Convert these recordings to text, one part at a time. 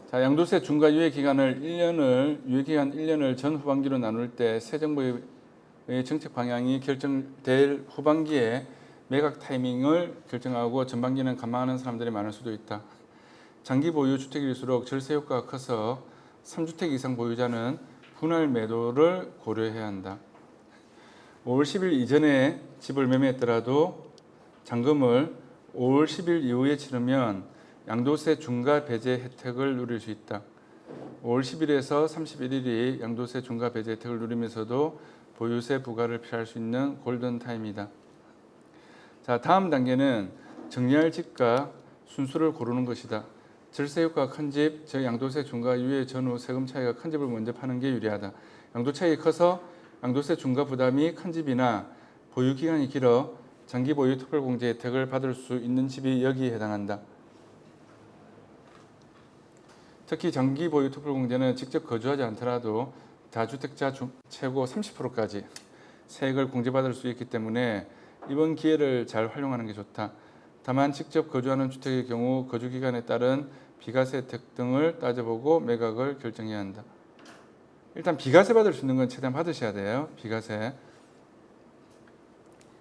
자, 양도세 중과 유예 기간을 유예 기간 1년을 전 후반기로 나눌 때 새 정부의 정책 방향이 결정될 후반기에 매각 타이밍을 결정하고 전반기는 관망하는 사람들이 많을 수도 있다. 장기 보유 주택일수록 절세 효과가 커서 3주택 이상 보유자는 분할 매도를 고려해야 한다. 5월 10일 이전에 집을 매매했더라도 잔금을 5월 10일 이후에 치르면 양도세 중과 배제 혜택을 누릴 수 있다. 5월 10일에서 31일이 양도세 중과 배제 혜택을 누리면서도 보유세 부과를 피할 수 있는 골든타임이다. 자, 다음 단계는 정리할 집과 순수를 고르는 것이다. 절세 효과가 큰 집, 즉 양도세 중과 유예 전후 세금 차이가 큰 집을 먼저 파는 게 유리하다. 양도 차익이 커서 양도세 중과 부담이 큰 집이나 보유 기간이 길어 장기 보유 특별공제 혜택을 받을 수 있는 집이 여기에 해당한다. 특히 장기 보유 특별공제는 직접 거주하지 않더라도 다주택자 최고 30%까지 세액을 공제받을 수 있기 때문에 이번 기회를 잘 활용하는 게 좋다. 다만 직접 거주하는 주택의 경우 거주기간에 따른 비과세 혜택 등을 따져보고 매각을 결정해야 한다. 일단 비과세 받을 수 있는 건 최대한 받으셔야 돼요. 비과세.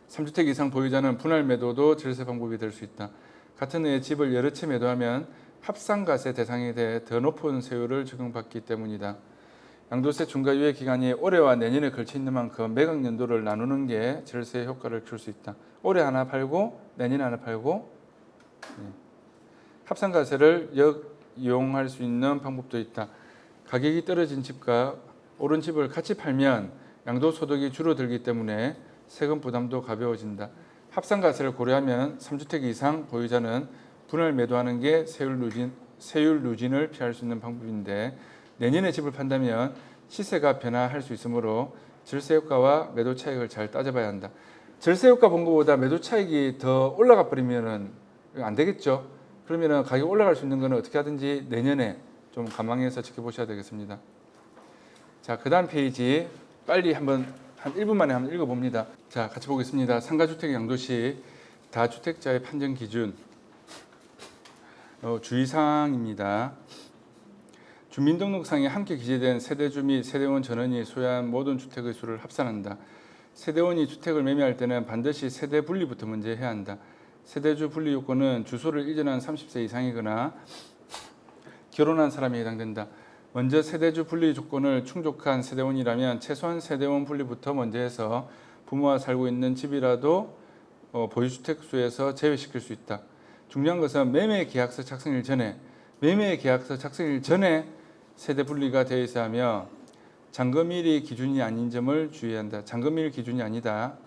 3주택 이상 보유자는 분할 매도도 절세 방법이 될 수 있다. 같은 해에 집을 여러 채 매도하면 합산과세 대상에 대해 더 높은 세율을 적용받기 때문이다. 양도세 중과 유예 기간이 올해와 내년에 걸쳐 있는 만큼 매각 연도를 나누는 게 절세 효과를 줄 수 있다. 올해 하나 팔고 내년에 하나 팔고 합산과세를 이용할 수 있는 방법도 있다. 가격이 떨어진 집과 오른 집을 같이 팔면 양도소득이 줄어들기 때문에 세금 부담도 가벼워진다. 합산과세를 고려하면 3주택 이상 보유자는 분할 매도하는 게 세율 누진을 피할 수 있는 방법인데 내년에 집을 판다면 시세가 변화할 수 있으므로 절세 효과와 매도 차익을 잘 따져봐야 한다. 절세 효과 본 것보다 매도 차익이 더 올라가 버리면은 안 되겠죠. 그러면은 가격 올라갈 수 있는 거는 어떻게 하든지 내년에 좀 감안해서 지켜보셔야 되겠습니다. 자, 그 다음 페이지 빨리 한 1분 만에 한번 읽어봅니다. 자, 같이 보겠습니다. 상가주택 양도시 다주택자의 판정 기준 주의사항입니다. 주민등록상에 함께 기재된 세대주 및 세대원 전원이 소유한 모든 주택의 수를 합산한다. 세대원이 주택을 매매할 때는 반드시 세대 분리부터 먼저 해야 한다. 세대주 분리 요건은 주소를 이전한 30세 이상이거나 결혼한 사람이 해당된다. 먼저 세대주 분리 조건을 충족한 세대원이라면 최소한 세대원 분리부터 먼저 해서 부모와 살고 있는 집이라도 보유주택 수에서 제외시킬 수 있다. 중요한 것은 매매계약서 작성일 전에 세대 분리가 되어 있어야 하며 잔금일이 기준이 아닌 점을 주의한다. 잔금일 기준이 아니다.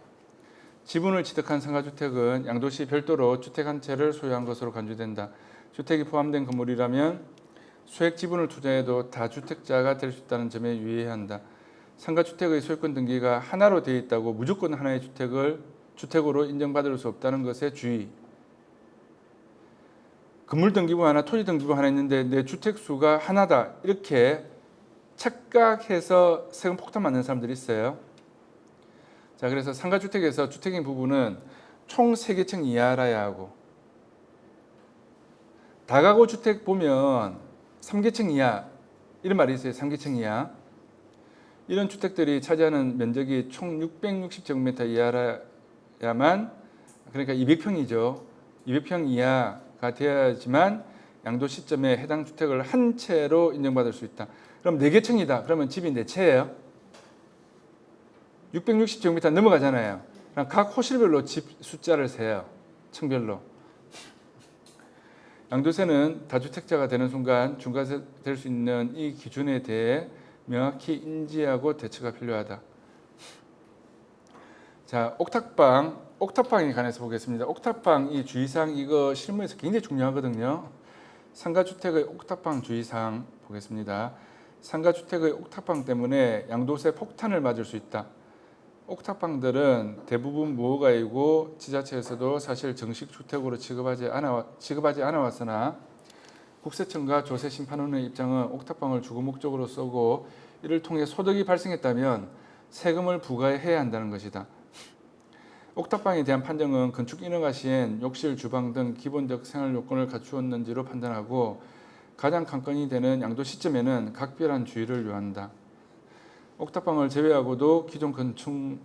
지분을 취득한 상가주택은 양도시 별도로 주택 한 채를 소유한 것으로 간주된다. 주택이 포함된 건물이라면 소액 지분을 투자해도 다주택자가 될 수 있다는 점에 유의해야 한다. 상가주택의 소유권 등기가 하나로 되어 있다고 무조건 하나의 주택으로 인정받을 수 없다는 것에 주의. 건물 등기부 하나, 토지 등기부 하나 있는데 내 주택 수가 하나다 이렇게 착각해서 세금 폭탄 맞는 사람들이 있어요. 자, 그래서 상가주택에서 주택인 부분은 총 3개층 이하라야 하고 다가구 주택 보면 3개층 이하 이런 말이 있어요. 3개층 이하 이런 주택들이 차지하는 면적이 총 660제곱미터 이하라야만 그러니까 200평이죠. 200평 이하가 되어야지만 양도 시점에 해당 주택을 한 채로 인정받을 수 있다. 그럼 4개층이다. 그러면 집이 4채예요. 660제곱미터 넘어가잖아요. 그럼 각 호실별로 집 숫자를 세요. 층별로. 양도세는 다주택자가 되는 순간 중과세 될 수 있는 이 기준에 대해 명확히 인지하고 대처가 필요하다. 자, 옥탑방에 관해서 보겠습니다. 옥탑방 이 주의사항 이거 실무에서 굉장히 중요하거든요. 상가주택의 옥탑방 주의사항 보겠습니다. 상가주택의 옥탑방 때문에 양도세 폭탄을 맞을 수 있다. 옥탑방들은 대부분 무허가이고 지자체에서도 사실 정식 주택으로 취급하지 않아 왔으나 국세청과 조세심판원의 입장은 옥탑방을 주거 목적으로 쓰고 이를 통해 소득이 발생했다면 세금을 부과해야 한다는 것이다. 옥탑방에 대한 판정은 건축 인허가 시엔 욕실, 주방 등 기본적 생활 요건을 갖추었는지로 판단하고 가장 관건이 되는 양도 시점에는 각별한 주의를 요한다. 옥탑방을 제외하고도 기존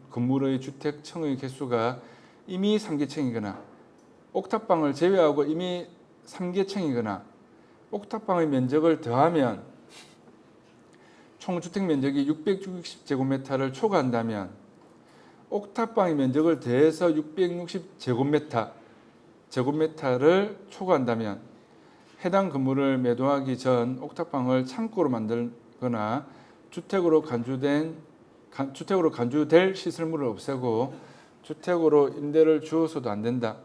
건물의 주택층의 개수가 이미 3계층이거나 옥탑방을 제외하고 이미 3계층이거나 옥탑방의 면적을 더하면 총 주택 면적이 660제곱미터를 초과한다면 옥탑방의 면적을 더해서 660제곱미터를 초과한다면 해당 건물을 매도하기 전 옥탑방을 창고로 만들거나 주택으로 간주될 시설물을 없애고 주택으로 임대를 주어서도 안 된다.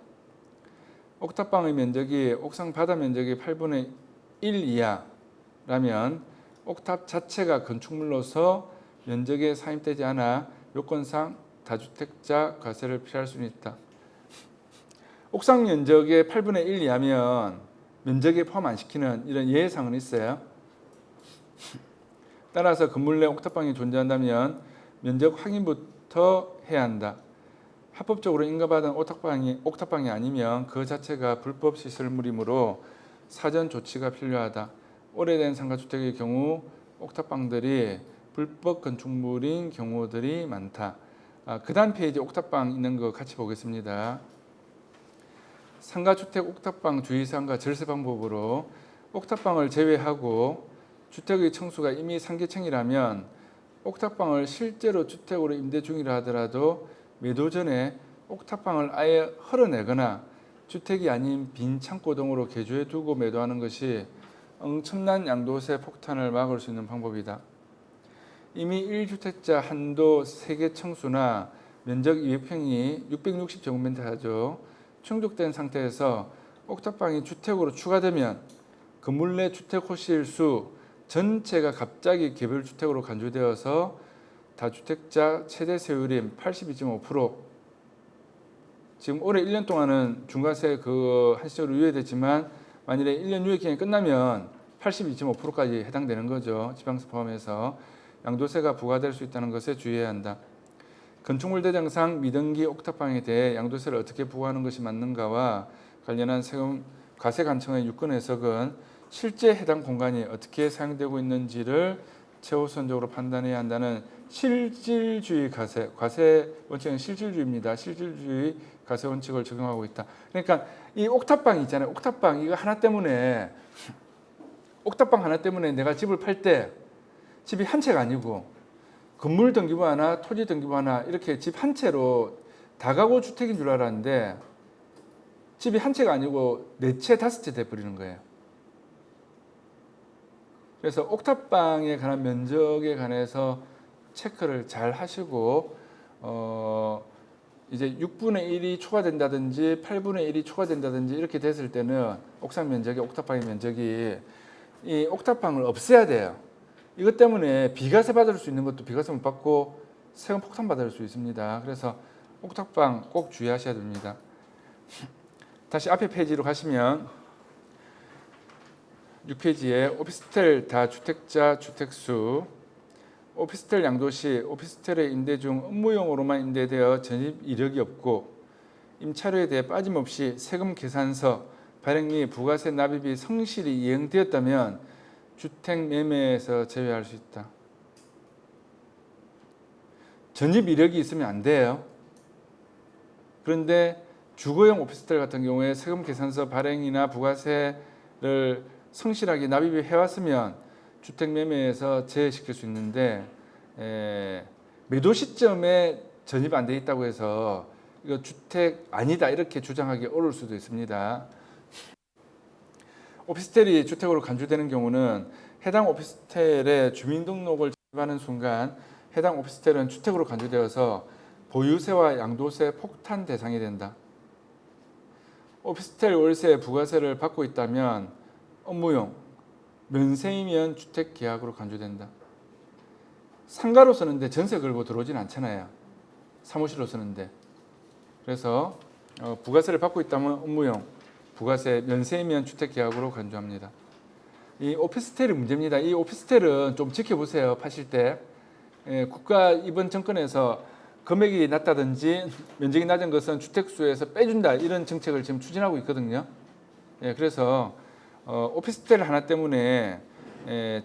옥탑방의 면적이 옥상 바다 면적의 8분의 1 이하라면 옥탑 자체가 건축물로서 면적에 산입되지 않아 요건상 다주택자 과세를 피할 수는 있다. 옥상 면적의 8분의 1 이하면 면적에 포함 안 시키는 이런 예외상은 있어요. 따라서 건물 내 옥탑방이 존재한다면 면적 확인부터 해야 한다. 합법적으로 인가받은 옥탑방이 아니면 그 자체가 불법 시설물이므로 사전 조치가 필요하다. 오래된 상가주택의 경우 옥탑방들이 불법 건축물인 경우들이 많다. 그 다음 페이지 옥탑방 있는 거 같이 보겠습니다. 상가주택 옥탑방 주의사항과 절세 방법으로 옥탑방을 제외하고 주택의 층수가 이미 3계층이라면 옥탑방을 실제로 주택으로 임대 중이라 하더라도 매도 전에 옥탑방을 아예 헐어내거나 주택이 아닌 빈 창고 등으로 개조해 두고 매도하는 것이 엄청난 양도세 폭탄을 막을 수 있는 방법이다. 이미 1주택자 한도 3개 층수나 면적 200평이 660제곱미터죠. 충족된 상태에서 옥탑방이 주택으로 추가되면 건물 내 주택 호실 수 전체가 갑자기 개별주택으로 간주되어서 다주택자 최대 세율인 82.5%, 지금 올해 1년 동안은 중과세 한시적으로 유예됐지만 만일에 1년 유예 기간이 끝나면 82.5%까지 해당되는 거죠. 지방세 포함해서 양도세가 부과될 수 있다는 것에 주의해야 한다. 건축물 대장상 미등기 옥탑방에 대해 양도세를 어떻게 부과하는 것이 맞는가와 관련한 세금 과세 관청의 유권 해석은 실제 해당 공간이 어떻게 사용되고 있는지를 최우선적으로 판단해야 한다는 실질주의 과세 원칙은 실질주의입니다. 실질주의 과세 원칙을 적용하고 있다. 그러니까 이 옥탑방 있잖아요. 옥탑방 이거 하나 때문에 옥탑방 하나 때문에 내가 집을 팔 때 집이 한 채가 아니고 건물 등기부 하나, 토지 등기부 하나 이렇게 집 한 채로 다가구 주택인 줄 알았는데 집이 한 채가 아니고 4채, 5채 돼버리는 거예요. 그래서 옥탑방에 관한 면적에 관해서 체크를 잘 하시고 이제 6분의 1이 초과된다든지 8분의 1이 초과된다든지 이렇게 됐을 때는 옥상 면적이 옥탑방의 면적이 이 옥탑방을 없애야 돼요. 이것 때문에 비과세 받을 수 있는 것도 비과세 못 받고 세금 폭탄 받을 수 있습니다. 그래서 옥탑방 꼭 주의하셔야 됩니다. 다시 앞에 페이지로 가시면 6페이지에 오피스텔 다주택자 주택수, 오피스텔 양도시 오피스텔의 임대 중 업무용으로만 임대되어 전입 이력이 없고 임차료에 대해 빠짐없이 세금 계산서 발행 및 부가세 납입이 성실히 이행되었다면 주택 매매에서 제외할 수 있다. 전입 이력이 있으면 안 돼요. 그런데 주거용 오피스텔 같은 경우에 세금 계산서 발행이나 부가세를 성실하게 납입을 해왔으면 주택 매매에서 제외시킬 수 있는데 매도 시점에 전입 안 돼 있다고 해서 이거 주택 아니다 이렇게 주장하기 어려울 수도 있습니다. 오피스텔이 주택으로 간주되는 경우는 해당 오피스텔에 주민등록을 제출하는 순간 해당 오피스텔은 주택으로 간주되어서 보유세와 양도세 폭탄 대상이 된다. 오피스텔 월세 부가세를 받고 있다면 업무용, 면세이면 주택계약으로 간주된다. 상가로 쓰는데 전세 걸고 들어오진 않잖아요. 사무실로 쓰는데. 그래서 부가세를 받고 있다면 업무용, 부가세, 면세이면 주택계약으로 간주합니다. 이 오피스텔이 문제입니다. 이 오피스텔은 좀 지켜보세요. 파실 때. 국가 이번 정권에서 금액이 낮다든지 면적이 낮은 것은 주택수에서 빼준다 이런 정책을 지금 추진하고 있거든요. 그래서 오피스텔 하나 때문에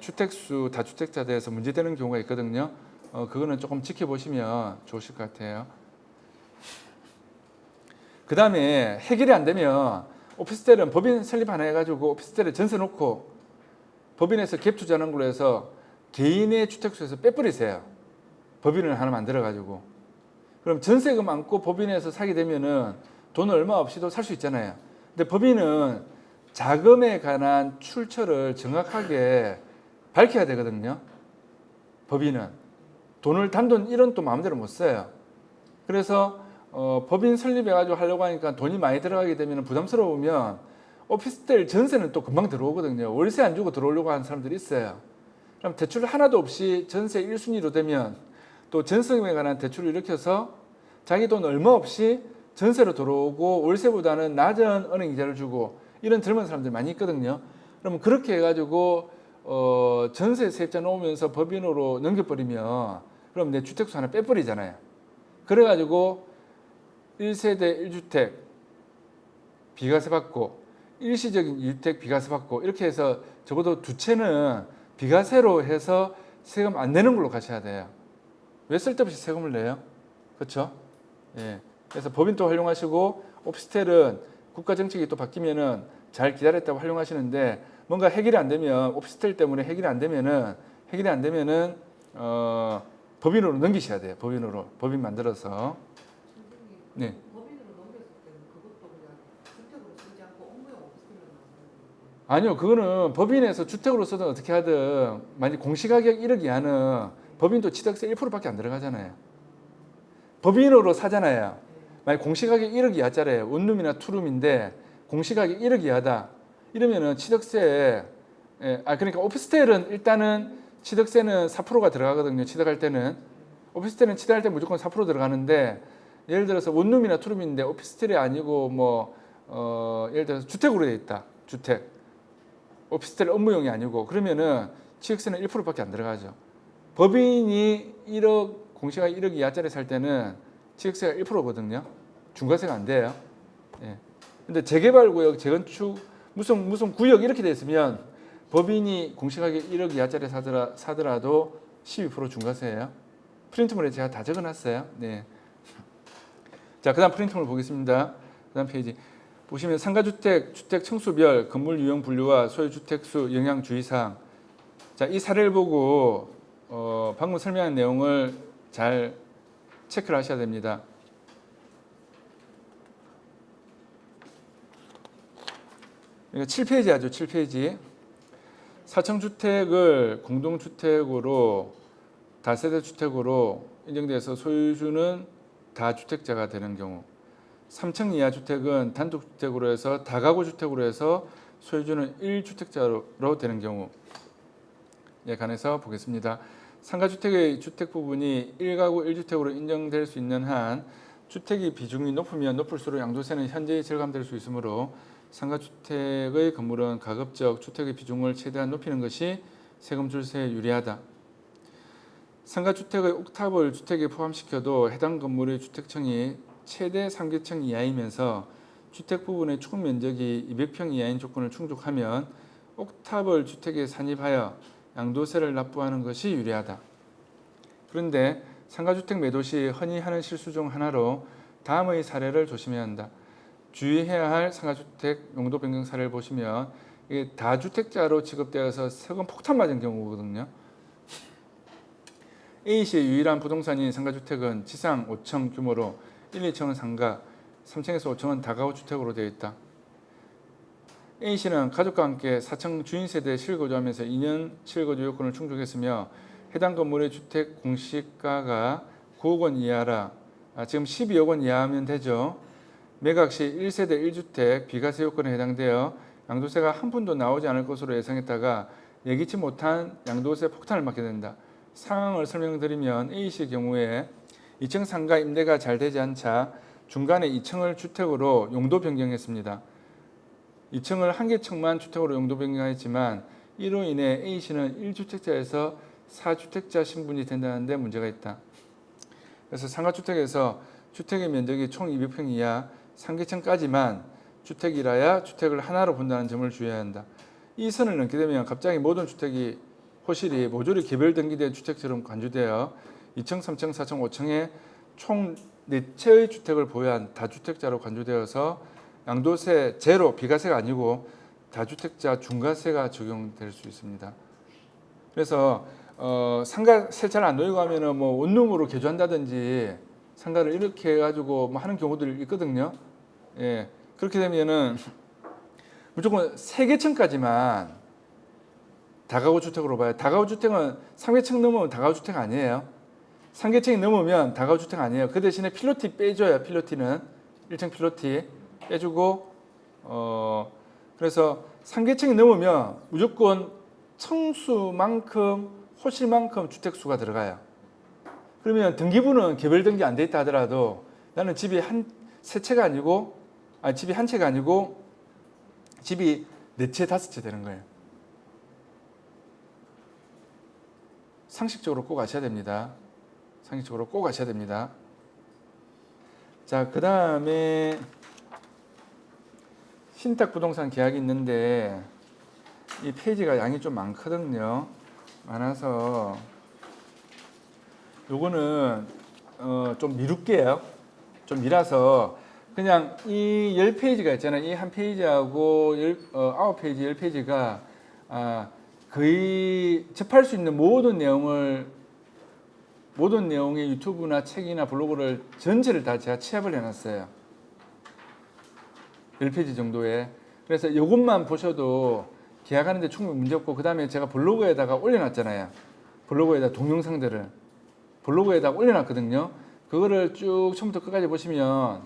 주택수 다주택자 대해서 문제되는 경우가 있거든요. 그거는 조금 지켜보시면 좋으실 것 같아요. 그 다음에 해결이 안 되면 오피스텔은 법인 설립 하나 해가지고 오피스텔에 전세 놓고 법인에서 갭 투자하는 걸로 해서 개인의 주택수에서 빼버리세요. 법인을 하나 만들어가지고. 그럼 전세금 안고 법인에서 사게 되면은 돈 얼마 없이도 살 수 있잖아요. 근데 법인은 자금에 관한 출처를 정확하게 밝혀야 되거든요. 법인은 돈을 단돈 1원도 마음대로 못 써요. 그래서 법인 설립해가지고 하려고 하니까 돈이 많이 들어가게 되면 부담스러우면 오피스텔 전세는 또 금방 들어오거든요. 월세 안 주고 들어오려고 하는 사람들이 있어요. 그럼 대출 하나도 없이 전세 1순위로 되면 또 전세금에 관한 대출을 일으켜서 자기 돈 얼마 없이 전세로 들어오고 월세보다는 낮은 은행 이자를 주고 이런 젊은 사람들이 많이 있거든요. 그러면 그렇게 해가지고 전세 세입자 놓으면서 법인으로 넘겨버리면 그럼 내 주택수 하나 빼버리잖아요. 그래가지고 1세대 1주택 비과세 받고 일시적인 2주택 비과세 받고 이렇게 해서 적어도 두 채는 비과세로 해서 세금 안 내는 걸로 가셔야 돼요. 왜 쓸데없이 세금을 내요? 그렇죠? 예. 그래서 법인도 활용하시고 오피스텔은 국가 정책이 또 바뀌면은 잘 기다렸다고 활용하시는데 뭔가 해결이 안 되면 오피스텔 때문에 해결이 안 되면은 법인으로 넘기셔야 돼요. 법인 만들어서. 네. 법인으로 넘겼을 때는 그것도 그냥 주택으로 쓰지 않고 업무용 오피스텔로 나가는 아니요, 그거는 법인에서 주택으로 쓰든 어떻게 하든 만약 공시가격 1억 이하는 법인도 취득세 1%밖에 안 들어가잖아요. 법인으로 사잖아요. 만약 공시가격 1억 이하짜리예요. 원룸이나 투룸인데 공시가격 1억 이하다. 이러면은 취득세, 그러니까 오피스텔은 일단은 취득세는 4%가 들어가거든요. 취득할 때는. 오피스텔은 취득할 때 무조건 4% 들어가는데 예를 들어서 원룸이나 투룸인데 오피스텔이 아니고 예를 들어서 주택으로 되어 있다. 주택. 오피스텔 업무용이 아니고 그러면은 취득세는 1%밖에 안 들어가죠. 법인이 1억 공시가격 1억 이하짜리 살 때는 취득세가 1%거든요. 중과세가 안 돼요. 예. 근데 재개발구역, 재건축, 무슨 구역 이렇게 돼 있으면 법인이 공시가격 1억 이하짜리 사더라도 12% 중과세예요. 프린트물에 제가 다 적어놨어요. 네. 자, 그다음 프린트물 보겠습니다. 그다음 페이지 보시면 상가주택, 주택 층수별, 건물 유형 분류와 소유 주택수 영향 주의사항. 자, 이 사례를 보고 방금 설명한 내용을 잘 체크를 하셔야 됩니다. 이거 7페이지 하죠. 7페이지. 4층 주택을 공동주택으로 다세대 주택으로 인정돼서 소유주는 다주택자가 되는 경우, 3층 이하 주택은 단독주택으로 해서 다가구 주택으로 해서 소유주는 1주택자로 되는 경우에 관해서 보겠습니다. 상가주택의 주택 부분이 1가구 1주택으로 인정될 수 있는 한 주택의 비중이 높으면 높을수록 양도세는 현저히 절감될 수 있으므로 상가주택의 건물은 가급적 주택의 비중을 최대한 높이는 것이 세금 줄세에 유리하다. 상가주택의 옥탑을 주택에 포함시켜도 해당 건물의 주택층이 최대 3개층 이하이면서 주택 부분의 총 면적이 200평 이하인 조건을 충족하면 옥탑을 주택에 산입하여 양도세를 납부하는 것이 유리하다. 그런데 상가주택 매도 시 흔히 하는 실수 중 하나로 다음의 사례를 조심해야 한다. 주의해야 할 상가주택 용도 변경 사례를 보시면 이게 다주택자로 취급되어서 세금 폭탄 맞은 경우거든요. A시의 유일한 부동산인 상가주택은 지상 5층 규모로 1, 2층은 상가, 3층에서 5층은 다가구 주택으로 되어 있다. A씨는 가족과 함께 4층 주인세대에 실거주하면서 2년 실거주 요건을 충족했으며 해당 건물의 주택 공시가가 9억 원 이하라, 지금 12억 원 이하면 되죠. 매각 시 1세대 1주택 비과세 요건에 해당되어 양도세가 한 푼도 나오지 않을 것으로 예상했다가 예기치 못한 양도세 폭탄을 맞게 된다. 상황을 설명드리면 A씨의 경우에 2층 상가 임대가 잘 되지 않자 중간에 2층을 주택으로 용도 변경했습니다. 2층을 한 개 층만 주택으로 용도 변경했지만 이로 인해 A씨는 1주택자에서 4주택자 신분이 된다는 데 문제가 있다. 그래서 상가주택에서 주택의 면적이 총 200평 이하 3개층까지만 주택이라야 주택을 하나로 본다는 점을 주의해야 한다. 이 선을 넘게 되면 갑자기 모든 주택이 호실이 모조리 개별 등기된 주택처럼 간주되어 2층, 3층, 4층, 5층에 총 4채의 주택을 보유한 다주택자로 간주되어서 양도세 제로 비과세가 아니고 다주택자 중과세가 적용될 수 있습니다. 그래서 상가 세차를 안 돌리고 하면은 뭐 원룸으로 개조한다든지 상가를 이렇게 해가지고 뭐 하는 경우들이 있거든요. 예, 그렇게 되면은 무조건 3개층까지만 다가구 주택으로 봐요. 다가구 주택은 3개층 넘으면 다가구 주택 아니에요. 3개층이 넘으면 다가구 주택 아니에요. 그 대신에 필로티 빼줘요. 필로티는 1층 필로티 빼주고 그래서 3개층이 넘으면 무조건 층수만큼 호실만큼 주택수가 들어가요. 그러면 등기부는 개별 등기 안 돼 있다 하더라도 나는 집이 집이 한 채가 아니고 집이 4채, 5채 되는 거예요. 상식적으로 꼭 아셔야 됩니다. 상식적으로 꼭 아셔야 됩니다. 자, 그 다음에 신탁 부동산 계약이 있는데 이 페이지가 양이 좀 많거든요. 많아서 요거는 좀 미룰게요. 좀 미라서 그냥 이 10페이지가 있잖아요. 이 한 페이지하고 9페이지, 10페이지가 거의 접할 수 있는 모든 내용의 유튜브나 책이나 블로그를 전체를 다 제가 취합을 해놨어요. 10페이지 정도에. 그래서 이것만 보셔도 계약하는데 충분히 문제없고, 그 다음에 제가 블로그에다가 올려놨잖아요. 블로그에다 동영상들을 블로그에다가 올려놨거든요. 그거를 쭉 처음부터 끝까지 보시면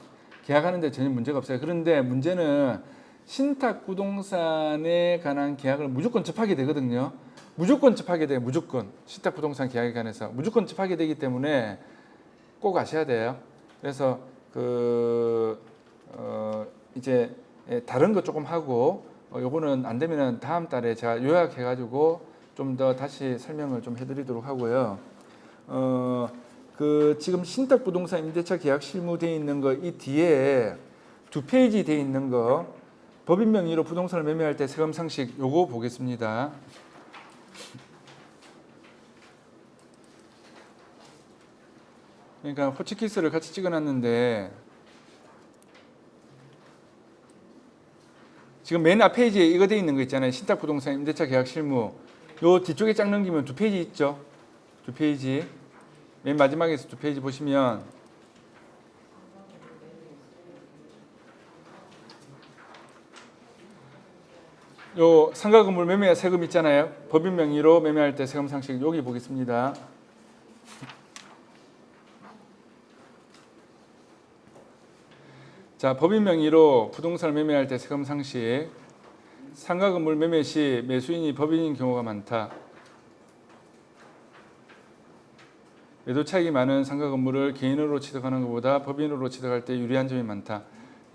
계약하는데 전혀 문제가 없어요. 그런데 문제는 신탁 부동산에 관한 계약을 무조건 접하게 되거든요. 무조건 접하게 돼요. 무조건 신탁 부동산 계약에 관해서 무조건 접하게 되기 때문에 꼭 아셔야 돼요. 그래서 이제 다른 거 조금 하고 요거는 안 되면은 다음 달에 제가 요약해가지고 좀 더 다시 설명을 좀 해드리도록 하고요. 지금 신탁 부동산 임대차 계약 실무 돼 있는 거 이 뒤에 2페이지 돼 있는 거 법인 명의로 부동산을 매매할 때 세금 상식 요거 보겠습니다. 그러니까 호치키스를 같이 찍어놨는데 지금 맨 앞 페이지에 이거 돼 있는 거 있잖아요. 신탁 부동산 임대차 계약 실무. 요 뒤쪽에 쫙 넘기면 2페이지 있죠. 2페이지. 맨 마지막에서 2페이지 보시면 요 상가 건물 매매 세금 있잖아요. 법인 명의로 매매할 때 세금 상식 여기 보겠습니다. 자, 법인 명의로 부동산을 매매할 때 세금 상식. 상가 건물 매매 시 매수인이 법인인 경우가 많다. 매도 차익이 많은 상가 건물을 개인으로 취득하는 것보다 법인으로 취득할 때 유리한 점이 많다.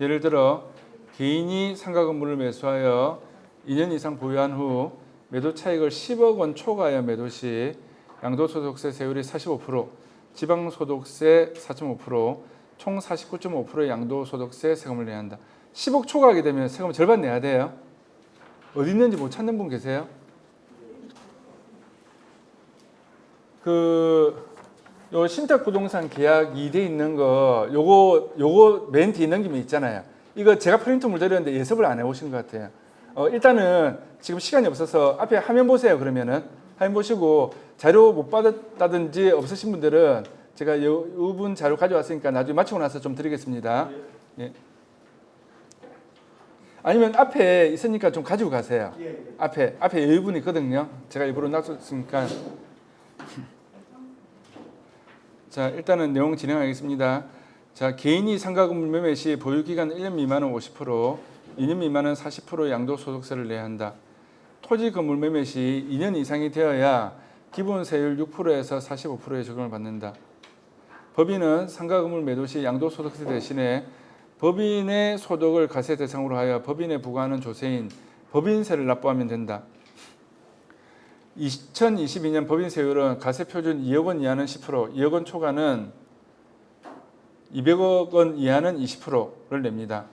예를 들어 개인이 상가 건물을 매수하여 2년 이상 보유한 후 매도 차익을 10억 원 초과하여 매도 시 양도소득세 세율이 45%, 지방소득세 4.5%, 총 49.5%의 양도소득세 세금을 내야 한다. 10억 초과하게 되면 세금 절반 내야 돼요. 어디 있는지 못 찾는 분 계세요? 요 신탁 부동산 계약이 돼 있는 거 요거 맨 뒤에 넘기면 있잖아요. 이거 제가 프린트 물들였는데 예습을 안 해보신 것 같아요. 일단은 지금 시간이 없어서 앞에 화면 보세요. 그러면은 화면 보시고 자료 못 받았다든지 없으신 분들은 제가 이분 자료 가져왔으니까 나중에 마치고 나서 좀 드리겠습니다. 예. 아니면 앞에 있으니까 좀 가지고 가세요. 앞에 여유분 있거든요. 제가 일부러 놔뒀으니까. 자, 일단은 내용 진행하겠습니다. 자, 개인이 상가 건물 매매 시 보유기간 1년 미만은 50%, 2년 미만은 40%의 양도소득세를 내야 한다. 토지 건물 매매 시 2년 이상이 되어야 기본세율 6%에서 45%의 적용을 받는다. 법인은 상가 건물 매도 시 양도소득세 대신에 법인의 소득을 과세 대상으로 하여 법인에 부과하는 조세인 법인세를 납부하면 된다. 2022년 법인세율은 과세표준 2억 원 이하는 10%, 2억 원 초과는 200억 원 이하는 20%를 냅니다.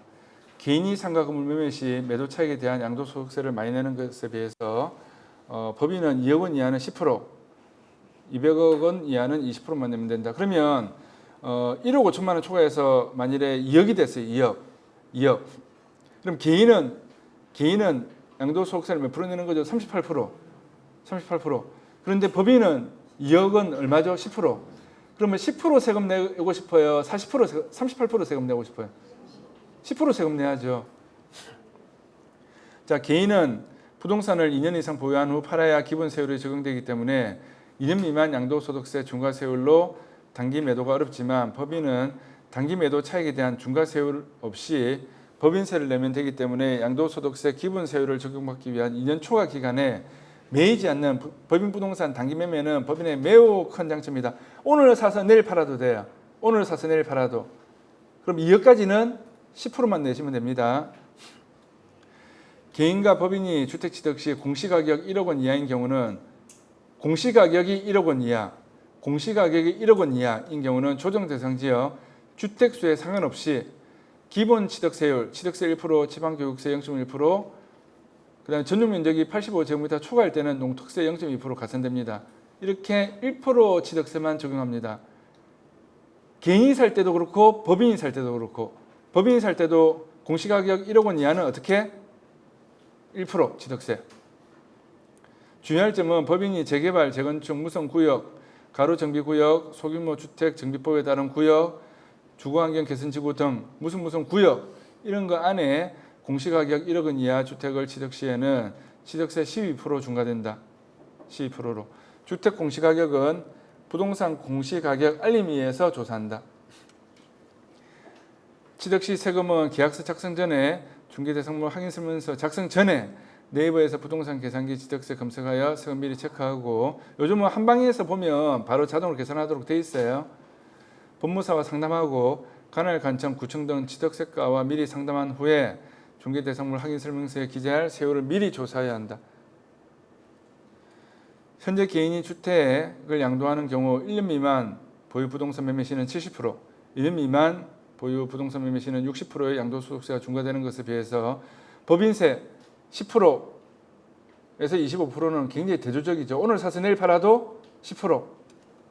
개인이 상가 건물 매매 시 매도 차익에 대한 양도소득세를 많이 내는 것에 비해서 법인은 2억 원 이하는 10%, 200억 원 이하는 20%만 내면 된다. 그러면 1억 5천만 원 초과해서 만일에 2억이 됐어요. 2억. 그럼 개인은 양도소득세를 몇 프로 내는 거죠? 38%. 그런데 법인은 2억 원 얼마죠? 10%. 그러면 10% 세금 내고 싶어요? 38% 세금 내고 싶어요? 10% 세금 내야죠. 자, 개인은 부동산을 2년 이상 보유한 후 팔아야 기본 세율이 적용되기 때문에 2년 미만 양도소득세 중과세율로 단기 매도가 어렵지만 법인은 단기 매도 차익에 대한 중과세율 없이 법인세를 내면 되기 때문에 양도소득세 기본 세율을 적용받기 위한 2년 초과 기간에 매이지 않는 법인 부동산 단기 매매는 법인의 매우 큰 장점이다. 오늘 사서 내일 팔아도 돼요. 오늘 사서 내일 팔아도. 그럼 2억까지는 10%만 내시면 됩니다. 개인과 법인이 주택 취득 시 공시가격 1억 원 이하인 경우는 공시가격이 1억 원 이하인 경우는 조정 대상 지역 주택수에 상관없이 기본 취득세율, 취득세 1%, 지방교육세 0.1%, 그다음에 전용 면적이 85제곱미터 초과할 때는 농특세 0.2% 가산됩니다. 이렇게 1% 취득세만 적용합니다. 개인이 살 때도 그렇고 법인이 살 때도 그렇고 법인이 살 때도 공시가격 1억 원 이하는 어떻게? 1% 취득세. 주의할 점은 법인이 재개발, 재건축, 무성구역, 가로정비구역, 소규모 주택 정비법에 따른 구역, 주거환경 개선지구 등 무슨 구역 이런 거 안에 공시가격 1억 원 이하 주택을 취득 시에는 취득세 12% 중과된다. 12%로. 주택 공시가격은 부동산 공시가격 알림위에서 조사한다. 취득 시 세금은 계약서 작성 전에 중개대상물 확인서면서 작성 전에 네이버에서 부동산 계산기 취득세 검색하여 세금 미리 체크하고 요즘은 한방에서 보면 바로 자동으로 계산하도록 돼 있어요. 법무사와 상담하고 관할 관청, 구청 등 취득세과와 미리 상담한 후에 중개대상물 확인설명서에 기재할 세율을 미리 조사해야 한다. 현재 개인이 주택을 양도하는 경우 1년 미만 보유 부동산 매매 시는 70%, 1년 미만 보유 부동산 매매 시는 60%의 양도소득세가 중과되는 것에 비해서 법인세 10%에서 25%는 굉장히 대조적이죠. 오늘 사서 내일 팔아도 10%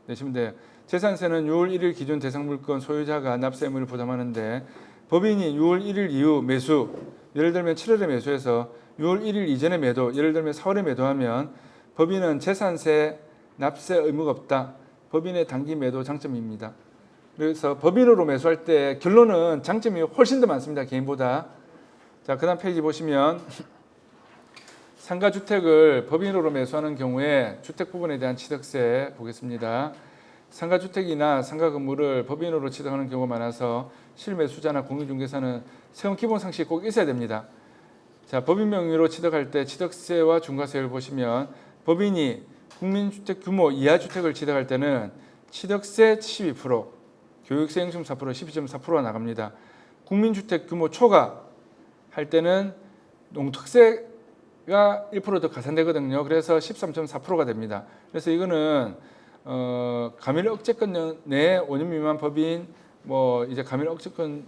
내시면 돼요. 재산세는 6월 1일 기준 대상 물건 소유자가 납세 의무를 부담하는데 법인이 6월 1일 이후 매수, 예를 들면 7월에 매수해서 6월 1일 이전에 매도, 예를 들면 4월에 매도하면 법인은 재산세 납세 의무가 없다. 법인의 단기 매도 장점입니다. 그래서 법인으로 매수할 때 결론은 장점이 훨씬 더 많습니다. 개인보다. 자, 그 다음 페이지 보시면 상가주택을 법인으로 매수하는 경우에 주택 부분에 대한 취득세 보겠습니다. 상가주택이나 상가건물을 법인으로 취득하는 경우가 많아서 실매수자나 공인중개사는 세금 기본 상식이 꼭 있어야 됩니다. 자, 법인 명의로 취득할 때 취득세와 중과세를 보시면 법인이 국민주택 규모 이하 주택을 취득할 때는 취득세 12%, 교육세 0.4%, 12.4%가 나갑니다. 국민주택 규모 초과 할 때는 농특세가 1% 더 가산되거든요. 그래서 13.4%가 됩니다. 그래서 이거는 가밀 억제권 내 5년 미만 법인 이제 가밀 억제권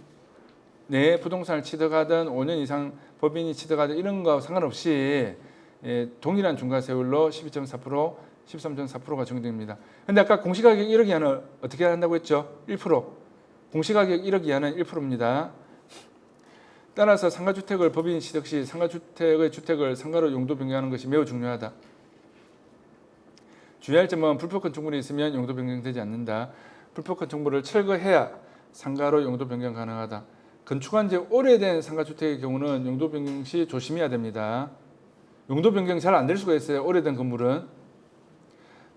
내 부동산을 취득하든 5년 이상 법인이 취득하든 이런 거 상관없이 동일한 중과세율로 12.4%, 13.4%가 적용됩니다. 근데 아까 공시가격 1억 이하는 어떻게 한다고 했죠? 1%. 공시가격 1억 이하는 1%입니다. 따라서 상가주택을 법인 취득 시 상가주택의 주택을 상가로 용도 변경하는 것이 매우 중요하다. 주의할 점은 불법권 청구이 있으면 용도 변경되지 않는다. 불법권 청구를 철거해야 상가로 용도 변경 가능하다. 건축한 지 오래된 상가주택의 경우는 용도 변경 시 조심해야 됩니다. 용도 변경 잘 안 될 수가 있어요. 오래된 건물은.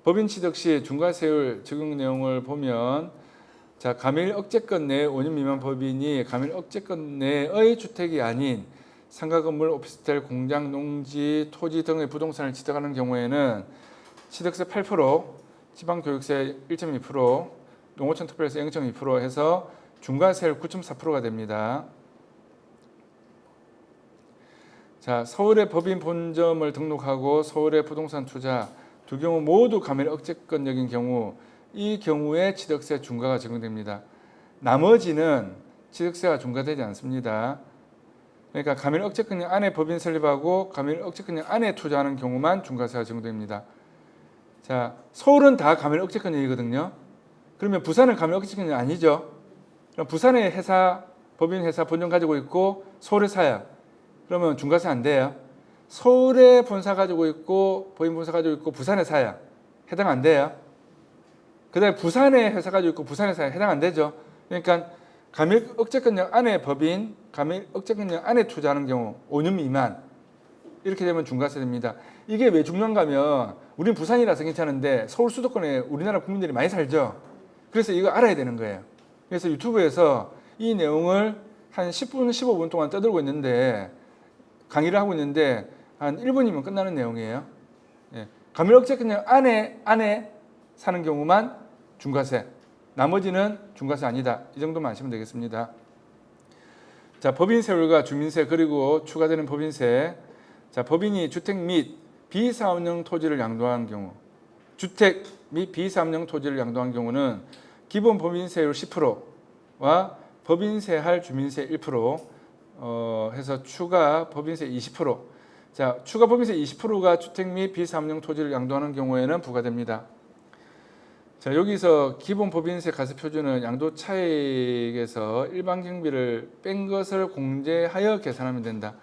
법인 취득 시 중과세율 적용 내용을 보면 자, 가밀 억제권 내 5년 미만 법인이 가밀 억제권 내의 주택이 아닌 상가 건물, 오피스텔, 공장, 농지, 토지 등의 부동산을 취득하는 경우에는 취득세 8%, 지방교육세 1.2%, 농어촌 특별세 0.2% 해서 중과세율 9.4%가 됩니다. 자, 서울의 법인 본점을 등록하고 서울의 부동산 투자 두 경우 모두 가밀 억제권역인 경우 이 경우에 취득세 중과가 적용됩니다. 나머지는 취득세가 중과되지 않습니다. 그러니까 가밀 억제권역 안에 법인 설립하고 가밀 억제권역 안에 투자하는 경우만 중과세가 적용됩니다. 자, 서울은 다 가밀 억제권역이거든요. 그러면 부산은 가밀 억제권역 아니죠. 그럼 부산에 회사 법인 회사 본점 가지고 있고 서울에 사야. 그러면 중과세 안 돼요. 서울에 본사 가지고 있고 법인 본사 가지고 있고 부산에 사야 해당 안 돼요. 그다음에 부산에 회사 가지고 있고 부산에 사야 해당 안 되죠. 그러니까 가밀 억제권역 안에 법인, 가밀 억제권역 안에 투자하는 경우 5년 미만 이렇게 되면 중과세 됩니다. 이게 왜 중요한가 하면 우린 부산이라서 괜찮은데 서울 수도권에 우리나라 국민들이 많이 살죠. 그래서 이거 알아야 되는 거예요. 그래서 유튜브에서 이 내용을 한 10분, 15분 동안 떠들고 있는데 강의를 하고 있는데 한 1분이면 끝나는 내용이에요. 예. 가밀 억제권역 안에 사는 경우만 중과세. 나머지는 중과세 아니다. 이 정도만 아시면 되겠습니다. 자, 법인 세율과 주민세 그리고 추가되는 법인세. 자, 법인이 주택 및 비사업용 토지를 양도한 경우, 주택 및 비사업용 토지를 양도한 경우는 기본 법인세율 10%와 법인세할 주민세 1% 해서 추가 법인세 20%. 자, 추가 법인세 20%가 주택 및 비사업용 토지를 양도하는 경우에는 부과됩니다. 자, 여기서 기본 법인세 가세 표준은 양도 차익에서 일반 경비를 뺀 것을 공제하여 계산하면 된다.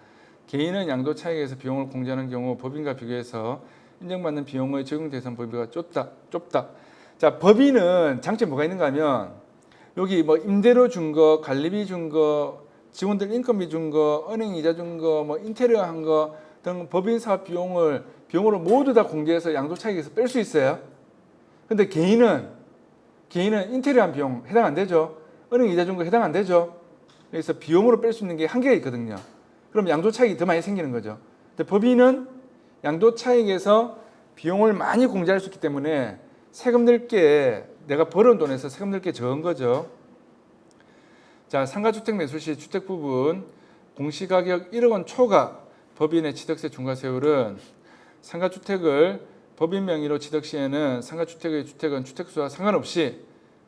개인은 양도 차익에서 비용을 공제하는 경우 법인과 비교해서 인정받는 비용의 적용 대상 범위가 좁다. 자, 법인은 장점이 뭐가 있는가 하면 여기 뭐 임대료 준 거, 관리비 준 거, 직원들 인건비 준 거, 은행 이자 준 거, 뭐 인테리어 한 거 등 법인 사업 비용으로 모두 다 공제해서 양도 차익에서 뺄 수 있어요. 근데 개인은 인테리어 한 비용 해당 안 되죠. 은행 이자 준 거 해당 안 되죠. 그래서 비용으로 뺄 수 있는 게 한계가 있거든요. 그럼 양도 차익이 더 많이 생기는 거죠. 근데 법인은 양도 차익에서 비용을 많이 공제할 수 있기 때문에 세금 낼게 내가 벌은 돈에서 세금 낼게 적은 거죠. 자, 상가주택 매수 시 주택 부분 공시가격 1억 원 초과 법인의 취득세 중과세율은 상가주택을 법인 명의로 취득 시에는 상가주택의 주택은 주택수와 상관없이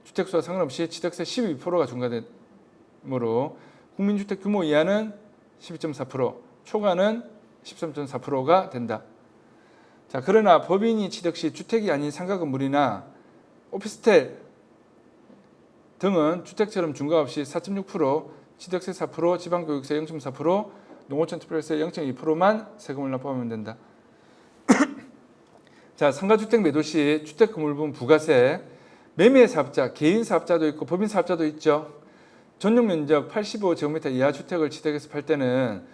취득세 12%가 중과되므로 국민주택 규모 이하는 12.4%, 초과는 13.4%가 된다. 자, 그러나 법인이 취득 시 주택이 아닌 상가 건물이나 오피스텔 등은 주택처럼 중과 없이 4.6%, 취득세 4%, 지방교육세 0.4%, 농어촌 특별세 0.2%만 세금을 납부하면 된다. 자, 상가주택 매도 시 주택 건물분 부가세, 매매 사업자, 개인 사업자도 있고 법인 사업자도 있죠. 전용 면적 85제곱미터 이하 주택을 취득해서 팔 때는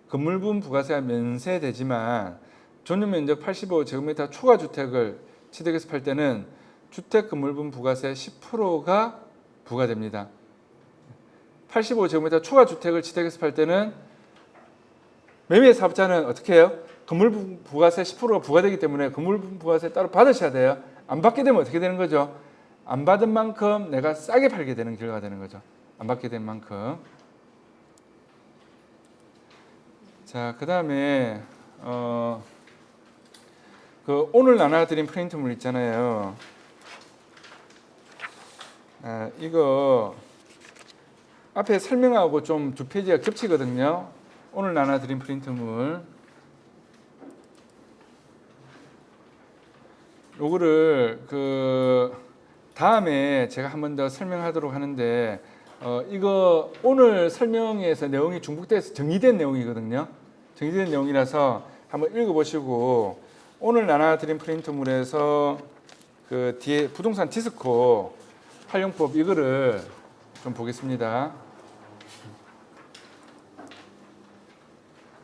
건물분 부가세가 면세되지만 전용 면적 85제곱미터 초과 주택을 취득해서 팔 때는 주택 건물분 부가세 10%가 부과됩니다. 85제곱미터 초과 주택을 취득해서 팔 때는 매매 사업자는 어떻게 해요? 건물분 부가세 10%가 부과되기 때문에 건물분 부가세 따로 받으셔야 돼요. 안 받게 되면 어떻게 되는 거죠? 안 받은 만큼 내가 싸게 팔게 되는 결과가 되는 거죠. 안 받게 된 만큼. 자, 그 다음에 그 오늘 나눠드린 프린트물 있잖아요. 이거 앞에 설명하고 좀 두 페이지가 겹치거든요. 오늘 나눠드린 프린트물. 요거를 그 다음에 제가 한 번 더 설명하도록 하는데 이거 오늘 설명에서 내용이 중복돼서 정리된 내용이거든요. 정리된 내용이라서 한번 읽어보시고 오늘 나눠드린 프린트물에서 그 뒤에 부동산 디스코 활용법 이거를 좀 보겠습니다.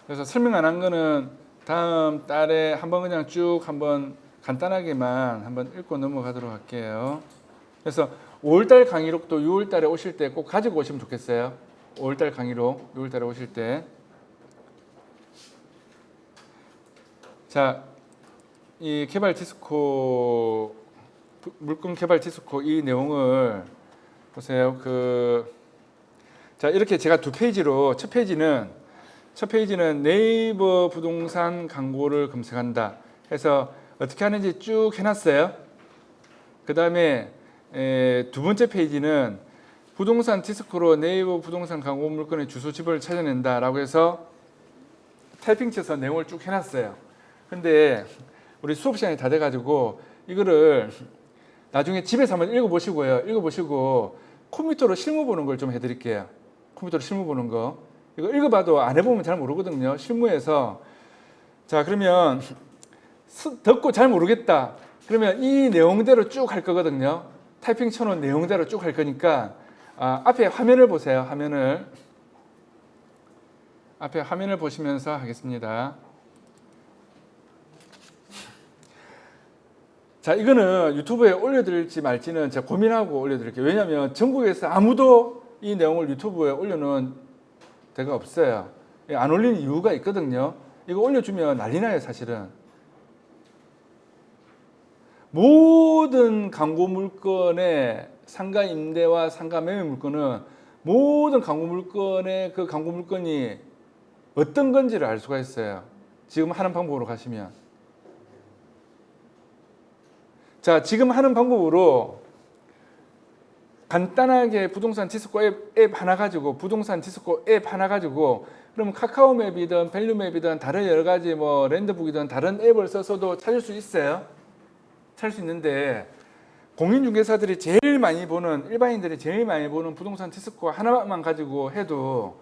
그래서 설명 안 한 거는 다음 달에 한번 그냥 쭉 한번 간단하게만 한번 읽고 넘어가도록 할게요. 그래서 5월달 강의록도 6월달에 오실 때 꼭 가지고 오시면 좋겠어요. 5월달 강의록 6월달에 오실 때. 자, 이 개발 디스코 물건 개발 디스코 이 내용을 보세요. 자, 이렇게 제가 두 페이지로 첫 페이지는 네이버 부동산 광고를 검색한다 해서 어떻게 하는지 쭉 해놨어요. 그 다음에 두 번째 페이지는 부동산 디스크로 네이버 부동산 광고 물건의 주소 집을 찾아낸다라고 해서 타이핑 쳐서 내용을 쭉 해놨어요. 근데 우리 수업 시간이 다 돼가지고 이거를 나중에 집에서 한번 읽어보시고요. 읽어보시고 컴퓨터로 실무 보는 걸 좀 해드릴게요. 컴퓨터로 실무 보는 거. 이거 읽어봐도 안 해보면 잘 모르거든요. 실무에서. 자, 그러면 듣고 잘 모르겠다. 그러면 이 내용대로 쭉 할 거거든요. 타이핑 쳐놓은 내용대로 쭉 할 거니까 앞에 화면을 보세요. 앞에 화면을 보시면서 하겠습니다. 자, 이거는 유튜브에 올려드릴지 말지는 제가 고민하고 올려드릴게요. 왜냐하면 전국에서 아무도 이 내용을 유튜브에 올려놓은 데가 없어요. 안 올리는 이유가 있거든요. 이거 올려주면 난리 나요, 사실은. 모든 광고 물건의 상가 임대와 상가 매매 물건은 모든 광고 물건의 그 광고 물건이 어떤 건지를 알 수가 있어요. 지금 하는 방법으로 가시면. 자, 지금 하는 방법으로 간단하게 부동산 디스코 앱 하나 가지고 부동산 디스코 앱 하나 가지고 그럼 카카오맵이든 밸류맵이든 다른 여러 가지 뭐 랜드북이든 다른 앱을 써서도 찾을 수 있어요. 찾을 수 있는데 공인중개사들이 제일 많이 보는 일반인들이 제일 많이 보는 부동산 디스코 하나만 가지고 해도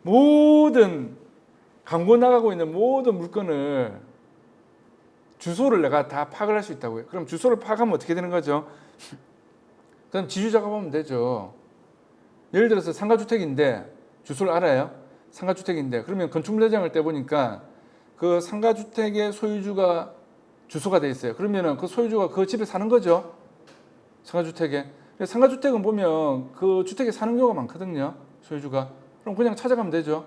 모든 광고 나가고 있는 모든 물건을 주소를 내가 다 파악을 할 수 있다고요. 그럼 주소를 파악하면 어떻게 되는 거죠? 그럼 지주 작업하면 되죠. 예를 들어서 상가주택인데 주소를 알아요. 상가주택인데 그러면 건축물대장을 떼보니까 그 상가주택의 소유주가 주소가 돼 있어요. 그러면은 그 소유주가 그 집에 사는 거죠. 상가주택에. 상가주택은 보면 그 주택에 사는 경우가 많거든요. 소유주가. 그럼 그냥 찾아가면 되죠.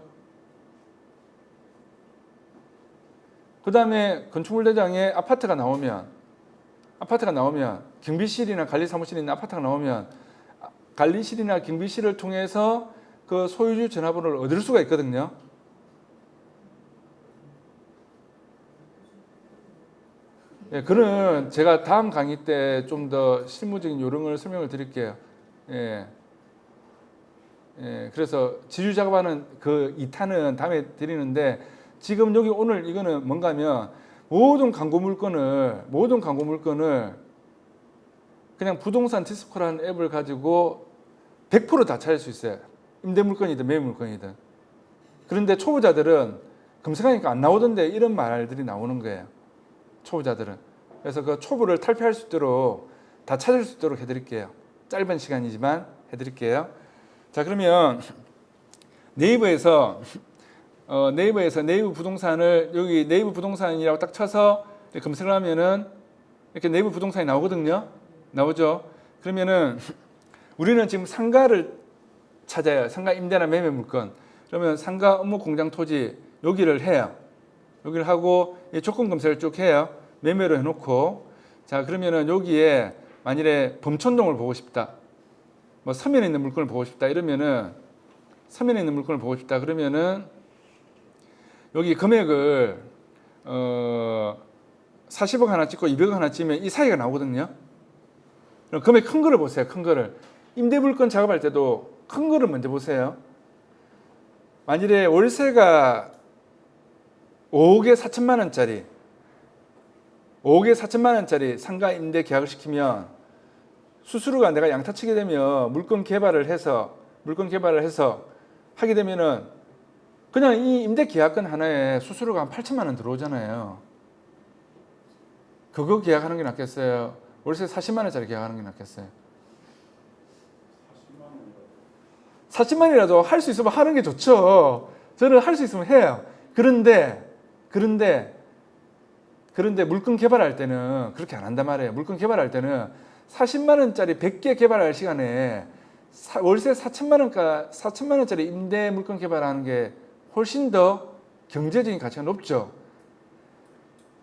그 다음에 건축물대장에 아파트가 나오면 경비실이나 관리사무실이 있는 아파트가 나오면 관리실이나 경비실을 통해서 그 소유주 전화번호를 얻을 수가 있거든요. 예, 그는 제가 다음 강의 때 좀 더 실무적인 요령을 설명을 드릴게요. 예. 예, 그래서 지주 작업하는 그 2탄은 다음에 드리는데 지금 여기 오늘 이거는 뭔가 하면 모든 광고 물건을 그냥 부동산 디스코라는 앱을 가지고 100% 다 찾을 수 있어요. 임대 물건이든 매매 물건이든. 그런데 초보자들은 검색하니까 안 나오던데 이런 말들이 나오는 거예요. 초보자들은. 그래서 그 초보를 탈피할 수 있도록 다 찾을 수 있도록 해드릴게요. 짧은 시간이지만 해드릴게요. 자, 그러면 네이버에서 네이버 부동산을 여기 네이버 부동산이라고 딱 쳐서 검색을 하면은 이렇게 네이버 부동산이 나오거든요. 나오죠. 그러면은 우리는 지금 상가를 찾아요. 상가 임대나 매매 물건. 그러면 상가 업무 공장 토지 여기를 해요. 여기를 하고 조건 검색을 쭉 해요. 매매로 해놓고 자, 그러면은 여기에 만일에 범천동을 보고 싶다. 뭐 서면에 있는 물건을 보고 싶다. 이러면은 서면에 있는 물건을 보고 싶다. 그러면은 여기 금액을 40억 하나 찍고 200억 하나 찍으면 이 사이가 나오거든요. 그럼 금액 큰 거를 보세요. 큰 거를. 임대 물건 작업할 때도 큰 거를 먼저 보세요. 만일에 월세가 5억에 4천만 원짜리 5억에 4천만 원짜리 상가 임대 계약을 시키면 수수료가 내가 양타치게 되면 물건 개발을 해서 하게 되면은 그냥 이 임대 계약권 하나에 수수료가 한 8천만 원 들어오잖아요. 그거 계약하는 게 낫겠어요? 월세 40만 원짜리 계약하는 게 낫겠어요? 40만이라도 할 수 있으면 하는 게 좋죠. 저는 할 수 있으면 해요. 그런데 물건 개발할 때는 그렇게 안 한단 말이에요. 물건 개발할 때는 40만 원짜리 100개 개발할 시간에 월세 4천만 원짜리 임대 물건 개발하는 게 훨씬 더 경제적인 가치가 높죠.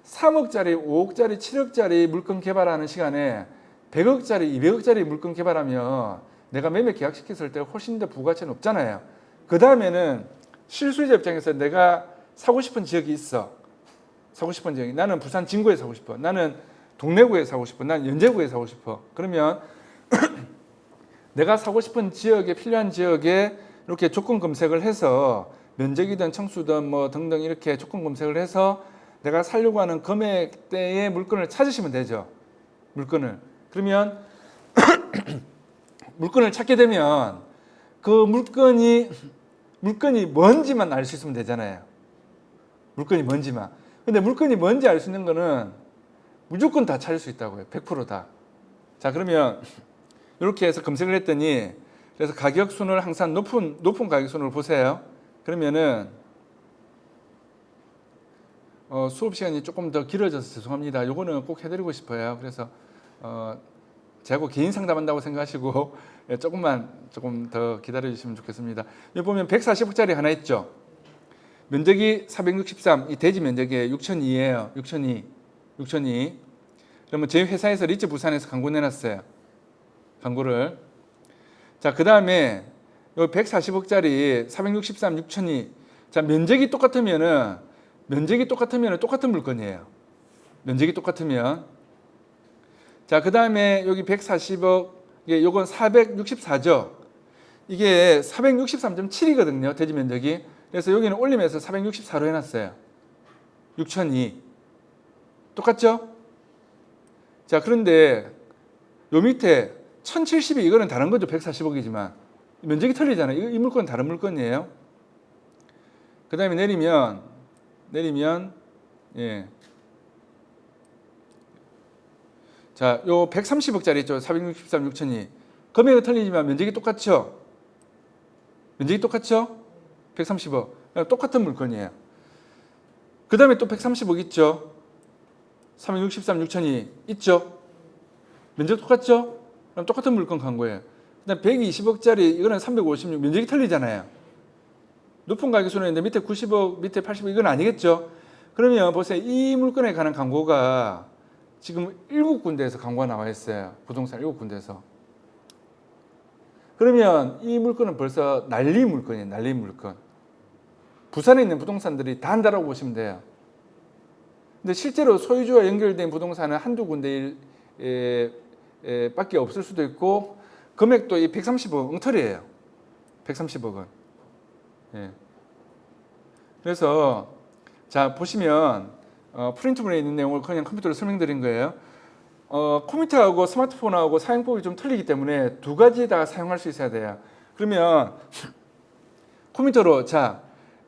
3억짜리, 5억짜리, 7억짜리 물건 개발하는 시간에 100억짜리, 200억짜리 물건 개발하면 내가 매매 계약시켰을 때 훨씬 더 부가치가 높잖아요. 그 다음에는 실수요자 입장에서 내가 사고 싶은 지역이 있어. 사고 싶은 지역이. 나는 부산 진구에 사고 싶어. 나는 동래구에 사고 싶어. 나는 연제구에 사고 싶어. 그러면 내가 사고 싶은 지역에 필요한 지역에 이렇게 조건 검색을 해서 면적이든 청수든 뭐 등등 이렇게 조건 검색을 해서 내가 살려고 하는 금액대의 물건을 찾으시면 되죠. 물건을. 그러면 물건을 찾게 되면 그 물건이 뭔지만 알 수 있으면 되잖아요. 물건이 뭔지만. 근데 물건이 뭔지 알 수 있는 거는 무조건 다 찾을 수 있다고요. 100% 다. 자, 그러면 이렇게 해서 검색을 했더니 그래서 가격순을 항상 높은 가격순으로 보세요. 그러면은 수업 시간이 조금 더 길어져서 죄송합니다. 요거는 꼭 해드리고 싶어요. 그래서 제가 개인 상담한다고 생각하시고 조금 더 기다려 주시면 좋겠습니다. 여기 보면 140억짜리 하나 있죠. 면적이 463, 이 대지 면적이 6,200이에요. 6,200. 그러면 저희 회사에서 리츠 부산에서 광고 내놨어요. 광고를. 자, 그 다음에 여기 140억짜리 463, 6,200. 자, 면적이 똑같으면 똑같은 물건이에요. 면적이 똑같으면. 자, 그 다음에 여기 140억, 요건 464죠. 이게 463.7이거든요. 대지 면적이. 그래서 여기는 올리면서 464로 해놨어요. 6,200. 똑같죠? 자, 그런데 요 밑에 1,070이 이거는 다른 거죠. 140억이지만. 면적이 틀리잖아요. 이 물건은 다른 물건이에요. 그 다음에 내리면, 예. 자, 요 130억짜리 있죠. 463, 6,200. 금액은 틀리지만 면적이 똑같죠? 면적이 똑같죠? 130억. 똑같은 물건이에요. 그 다음에 또 130억 있죠? 363, 6,200 있죠? 면적 똑같죠? 그럼 똑같은 물건 간 거예요. 그 다음 120억짜리 이거는 356, 면적이 틀리잖아요. 높은 가격수는 있는데 밑에 90억, 밑에 80억 이건 아니겠죠? 그러면 보세요. 이 물건에 관한 광고가 지금 7군데에서 광고가 나와 있어요. 부동산 7군데에서. 그러면 이 물건은 벌써 난리 물건이에요. 난리 물건. 부산에 있는 부동산들이 다 한다라고 보시면 돼요. 근데 실제로 소유주와 연결된 부동산은 한두 군데 밖에 없을 수도 있고 금액도 이 130억 엉터리예요. 130억은. 예. 그래서 자 보시면 프린트본에 있는 내용을 그냥 컴퓨터로 설명드린 거예요. 컴퓨터하고 스마트폰하고 사용법이 좀 틀리기 때문에 두 가지 다 사용할 수 있어야 돼요. 그러면 컴퓨터로 자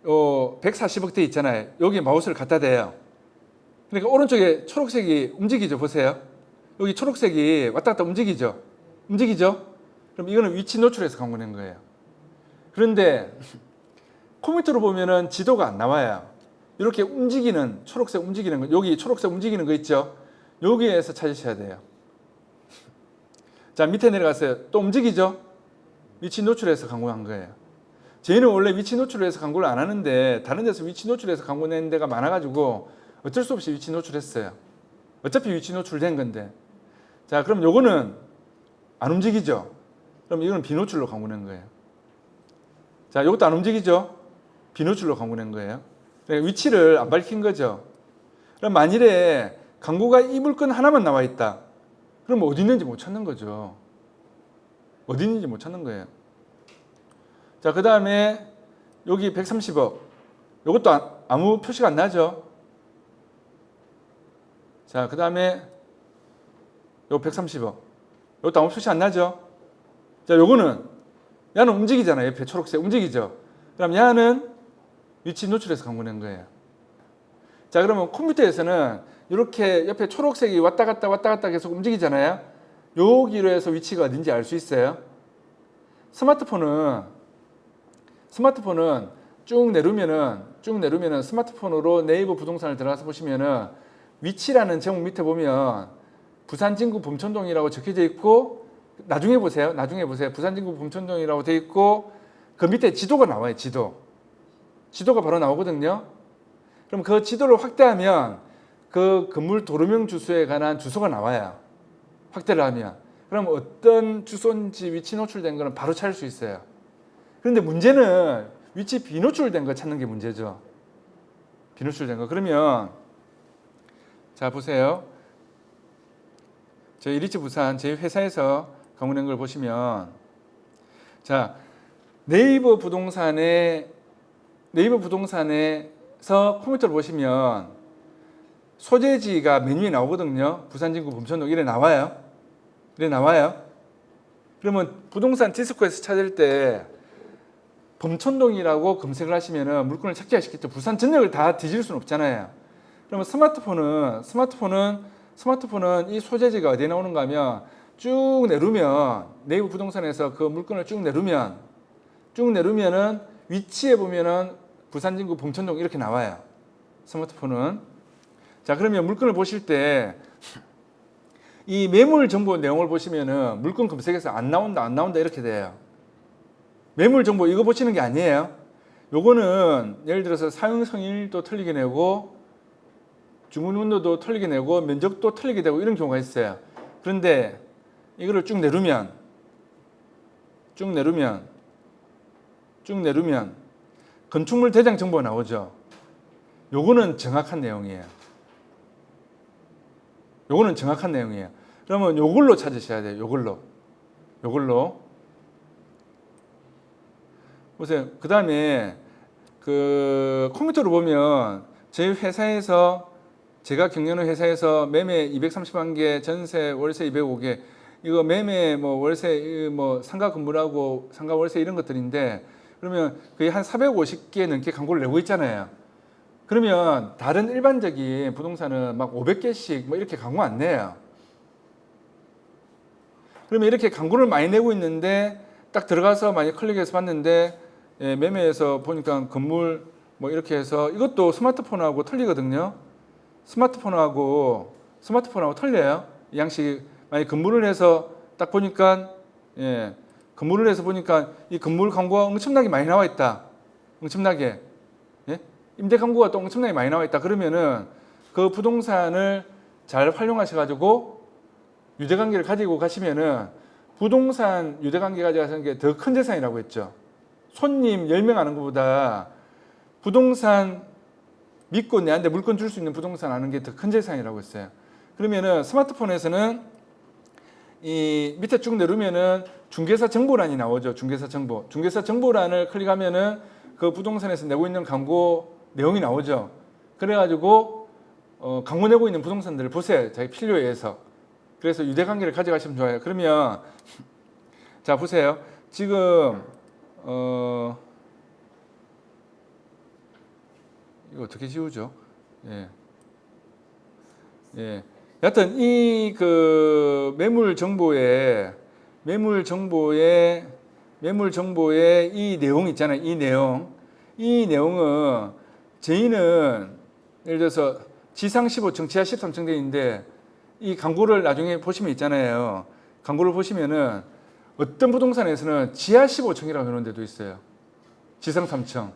140억대 있잖아요. 여기 마우스를 갖다 대요. 그러니까 오른쪽에 초록색이 움직이죠. 보세요. 여기 초록색이 왔다 갔다 움직이죠. 그럼 이거는 위치 노출해서 광고낸 거예요. 그런데 컴퓨터로 보면은 지도가 안 나와요. 이렇게 움직이는 초록색 움직이는 거, 여기 초록색 움직이는 거 있죠. 여기에서 찾으셔야 돼요. 자, 밑에 내려갔어요. 또 움직이죠. 위치 노출해서 광고한 거예요. 저희는 원래 위치 노출해서 광고를 안 하는데 다른 데서 위치 노출해서 광고 내는 데가 많아가지고 어쩔 수 없이 위치 노출했어요. 어차피 위치 노출된 건데. 자, 그럼 요거는 안 움직이죠. 그럼 이거는 비노출로 광고 낸 거예요. 자, 요것도 안 움직이죠. 비노출로 광고 낸 거예요. 그러니까 위치를 안 밝힌 거죠. 그럼 만일에 광고가 이 물건 하나만 나와 있다. 그럼 어디 있는지 못 찾는 거죠. 어디 있는지 못 찾는 거예요. 자, 그 다음에 여기 130억. 이것도 아무 표시가 안 나죠. 자, 그 다음에 요 130억. 이것도 아무 표시 안 나죠. 자, 요거는 얘는 움직이잖아요. 옆에 초록색 움직이죠. 그럼 얘는 위치 노출해서 광고 낸 거예요. 자, 그러면 컴퓨터에서는 이렇게 옆에 초록색이 왔다 갔다 계속 움직이잖아요. 여기로 해서 위치가 어딘지 알 수 있어요. 스마트폰은 쭉 내리면은 스마트폰으로 네이버 부동산을 들어가서 보시면은 위치라는 제목 밑에 보면 부산 진구 범천동이라고 적혀져 있고 나중에 보세요. 부산 진구 범천동이라고 돼 있고 그 밑에 지도가 나와요. 지도가 바로 나오거든요. 그럼 그 지도를 확대하면 그 건물 도로명 주소에 관한 주소가 나와요. 확대를 하면. 그럼 어떤 주소인지 위치 노출된 거는 바로 찾을 수 있어요. 그런데 문제는 위치 비노출된 거 찾는 게 문제죠. 비노출된 거. 그러면 자 보세요. 저희 리츠 부산 저희 회사에서 광고 낸 걸 보시면 자, 네이버 부동산에서 컴퓨터를 보시면 소재지가 메뉴에 나오거든요. 부산진구 범천동 이래 나와요. 이래 나와요. 그러면 부동산 디스코에서 찾을 때 범천동이라고 검색을 하시면은 물건을 찾기 하시겠죠. 부산 전역을 다 뒤질 수는 없잖아요. 그러면 스마트폰은 이 소재지가 어디에 나오는가 하면 쭉 내리면 네이버 부동산에서 그 물건을 쭉 내리면은 위치에 보면은 부산진구 범천동 이렇게 나와요. 스마트폰은. 자, 그러면 물건을 보실 때 이 매물 정보 내용을 보시면은 물건 검색에서 안 나온다 이렇게 돼요. 매물 정보 이거 보시는 게 아니에요. 요거는 예를 들어서 사용 성일도 틀리게 내고 주문 온도도 틀리게 내고 면적도 틀리게 되고 이런 경우가 있어요. 그런데 이거를 쭉 내리면 건축물 대장 정보가 나오죠. 요거는 정확한 내용이에요. 그러면 요걸로 찾으셔야 돼요. 요걸로. 보세요. 그 다음에 그 컴퓨터로 보면 저희 회사에서 제가 경영하는 회사에서 매매 230만 개, 전세, 월세 205개, 이거 매매 뭐 월세 뭐 상가 건물하고 상가 월세 이런 것들인데 그러면 거의 한 450개 넘게 광고를 내고 있잖아요. 그러면 다른 일반적인 부동산은 막 500개씩 뭐 이렇게 광고 안 내요. 그러면 이렇게 광고를 많이 내고 있는데 딱 들어가서 많이 클릭해서 봤는데 매매에서 보니까 건물 뭐 이렇게 해서 이것도 스마트폰하고 틀리거든요. 스마트폰하고 틀려요. 이 양식이 만약 건물을 해서 딱 보니까 건물을 해서 보니까 이 건물 광고가 엄청나게 많이 나와 있다. 엄청나게. 임대 광고가 또 엄청나게 많이 나와 있다. 그러면은 그 부동산을 잘 활용하셔가지고 유대관계를 가지고 가시면은 부동산 유대관계 가져가는 게 더 큰 재산이라고 했죠. 손님 10명 하는 것보다 부동산 믿고 내한테 물건 줄 수 있는 부동산 하는 게 더 큰 재산이라고 했어요. 그러면은 스마트폰에서는 이 밑에 쭉 내리면은 중개사 정보란이 나오죠. 중개사 정보란을 클릭하면은 그 부동산에서 내고 있는 광고 내용이 나오죠. 그래가지고 광고 내고 있는 부동산들을 보세요. 자기 필요에 의해서. 그래서 유대관계를 가져가시면 좋아요. 그러면 자 보세요. 지금 이거 어떻게 지우죠? 여하튼 이 그 매물 정보에 이 내용 있잖아요. 이 내용은 저희는 예를 들어서 지상 15층, 지하 13층 돼 있는데 이 광고를 나중에 보시면 있잖아요. 광고를 보시면은 어떤 부동산에서는 지하 15층이라고 해놓은 데도 있어요. 지상 3층.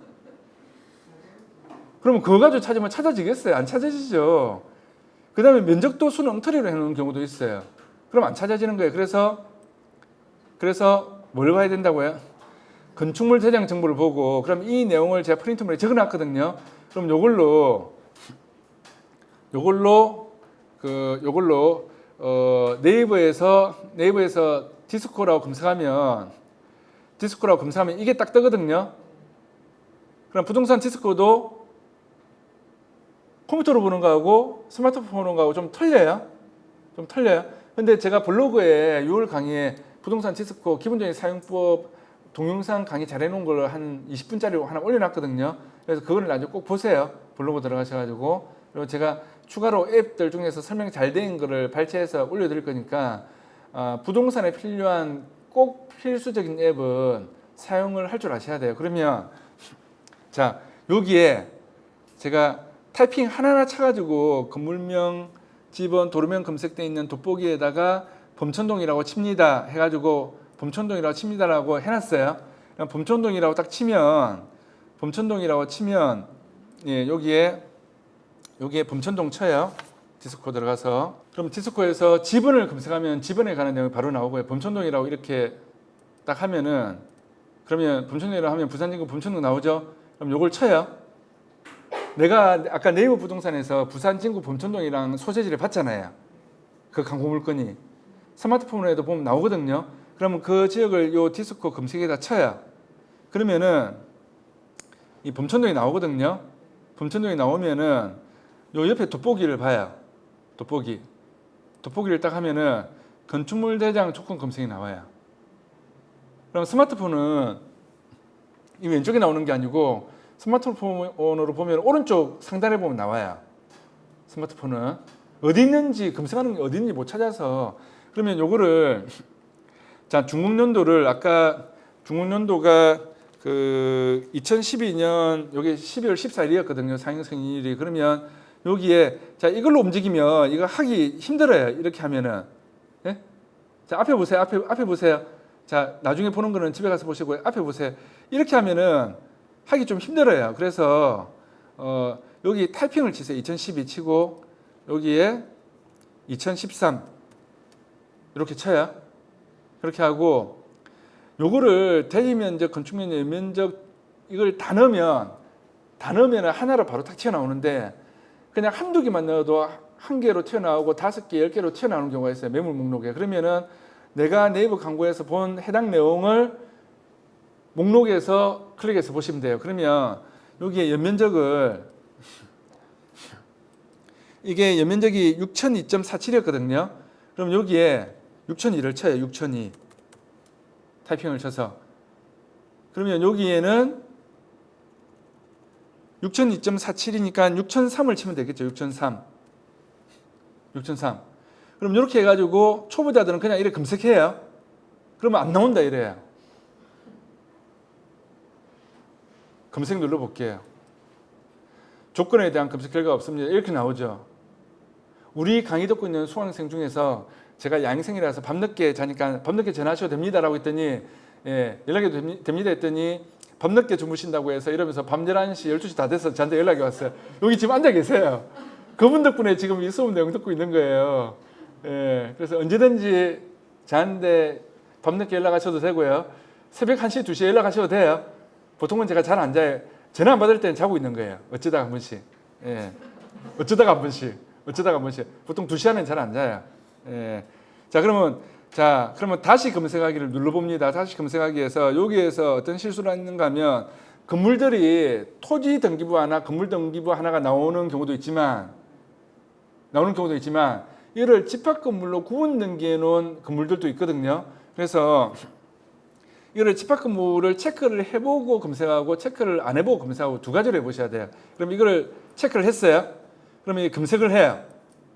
그러면 그거 가지고 찾으면 찾아지겠어요? 안 찾아지죠. 그 다음에 면적도 수는 엉터리로 해놓은 경우도 있어요. 그럼 안 찾아지는 거예요. 그래서 뭘 봐야 된다고요? 건축물 대장 정보를 보고 그럼 이 내용을 제가 프린트물에 적어놨거든요. 그럼 요걸로 네이버에서 디스코라고 검색하면 이게 딱 뜨거든요. 그럼 부동산 디스코도 컴퓨터로 보는 거하고 스마트폰 보는 거하고 좀 틀려요. 근데 제가 블로그에 6월 강의에 부동산 디스코 기본적인 사용법 동영상 강의 잘 해놓은 걸 한 20분짜리 하나 올려놨거든요. 그래서 그거를 나중에 꼭 보세요. 블로그 들어가셔가지고. 그리고 제가 추가로 앱들 중에서 설명 잘 된 거를 발췌해서 올려드릴 거니까 부동산에 필요한 꼭 필수적인 앱은 사용을 할 줄 아셔야 돼요. 그러면 자 여기에 제가 타이핑 하나하나 쳐가지고 건물명, 집원, 도로명 검색되어 있는 돋보기에다가 범천동이라고 칩니다. 해가지고 범천동이라고 칩니다라고 해놨어요. 그럼 범천동이라고 딱 치면 여기에 범천동 쳐요. 디스코 들어가서. 그럼 디스코에서 지번을 검색하면 지번에 관한 내용이 바로 나오고요. 범천동이라고 이렇게 딱 하면은 그러면 범천동이라고 하면 부산진구 범천동 나오죠. 그럼 요걸 쳐요. 내가 아까 네이버 부동산에서 부산진구 범천동이랑 소재지를 봤잖아요. 그 광고 물건이 스마트폰에도 보면 나오거든요. 그러면 그 지역을 요 디스코 검색에다 쳐요. 그러면은 이 범천동이 나오거든요. 범천동이 나오면은 요 옆에 돋보기를 봐요. 돋보기를 딱 하면은 건축물 대장 조건 검색이 나와요. 그럼 스마트폰은 이 왼쪽에 나오는 게 아니고 스마트폰으로 보면 오른쪽 상단에 보면 나와요. 스마트폰은 어디 있는지 검색하는 게 어디 있는지 못 찾아서 그러면 요거를 자 중국년도를 아까 중국년도가 그 2012년 요게 12월 14일이었거든요. 상영생일이. 그러면 여기에 자 이걸로 움직이면 이거 하기 힘들어요. 이렇게 하면은 예? 자 앞에 보세요. 앞에 보세요. 자 나중에 보는 거는 집에 가서 보시고 앞에 보세요. 이렇게 하면은 하기 좀 힘들어요. 그래서 여기 타이핑을 치세요. 2012 치고 여기에 2013 이렇게 쳐요. 그렇게 하고 요거를 대지면적, 건축면적, 면적 이걸 다 넣으면 하나로 바로 탁 튀어나오는데 그냥 한두 개만 넣어도 한 개로 튀어나오고 5개, 10개로 튀어나오는 경우가 있어요. 매물 목록에. 그러면은 내가 네이버 광고에서 본 해당 내용을 목록에서 클릭해서 보시면 돼요. 그러면 여기에 연면적을 이게 연면적이 6002.47이었거든요. 그럼 여기에 6002를 쳐요. 6002 타이핑을 쳐서 그러면 여기에는 6002.47이니까 6003을 치면 되겠죠. 6003 그럼 이렇게 해가지고 초보자들은 그냥 이렇게 검색해요. 그러면 안 나온다 이래요. 검색 눌러볼게요. 조건에 대한 검색 결과가 없습니다. 이렇게 나오죠. 우리 강의 듣고 있는 수강생 중에서 제가 양생이라서 밤늦게 자니까 밤늦게 전화하셔도 됩니다라고 했더니 예, 연락이 됩니다 했더니 밤늦게 주무신다고 해서 이러면서 밤 11시, 12시 다 돼서 저한테 연락이 왔어요. 여기 지금 앉아 계세요. 그분 덕분에 지금 이 수업 내용 듣고 있는 거예요. 예, 그래서 언제든지 저한테 밤늦게 연락하셔도 되고요. 새벽 1시, 2시에 연락하셔도 돼요. 보통은 제가 잘 안 자요. 전화 안 받을 때는 자고 있는 거예요. 어쩌다가 한 번씩. 예. 어쩌다가 한 번씩. 보통 2시간은 잘 안 자요. 예. 그러면 다시 검색하기를 눌러봅니다. 다시 검색하기에서 여기에서 어떤 실수를 했는가 하면 건물들이 토지 등기부 하나, 건물 등기부 하나가 나오는 경우도 있지만 이를 집합 건물로 구분 등기해 놓은 건물들도 있거든요. 그래서 이거를 집합 건물을 체크를 해보고 검색하고 체크를 안 해보고 검색하고 두 가지로 해보셔야 돼요. 그럼 이거를 체크를 했어요. 그러면 검색을 해요.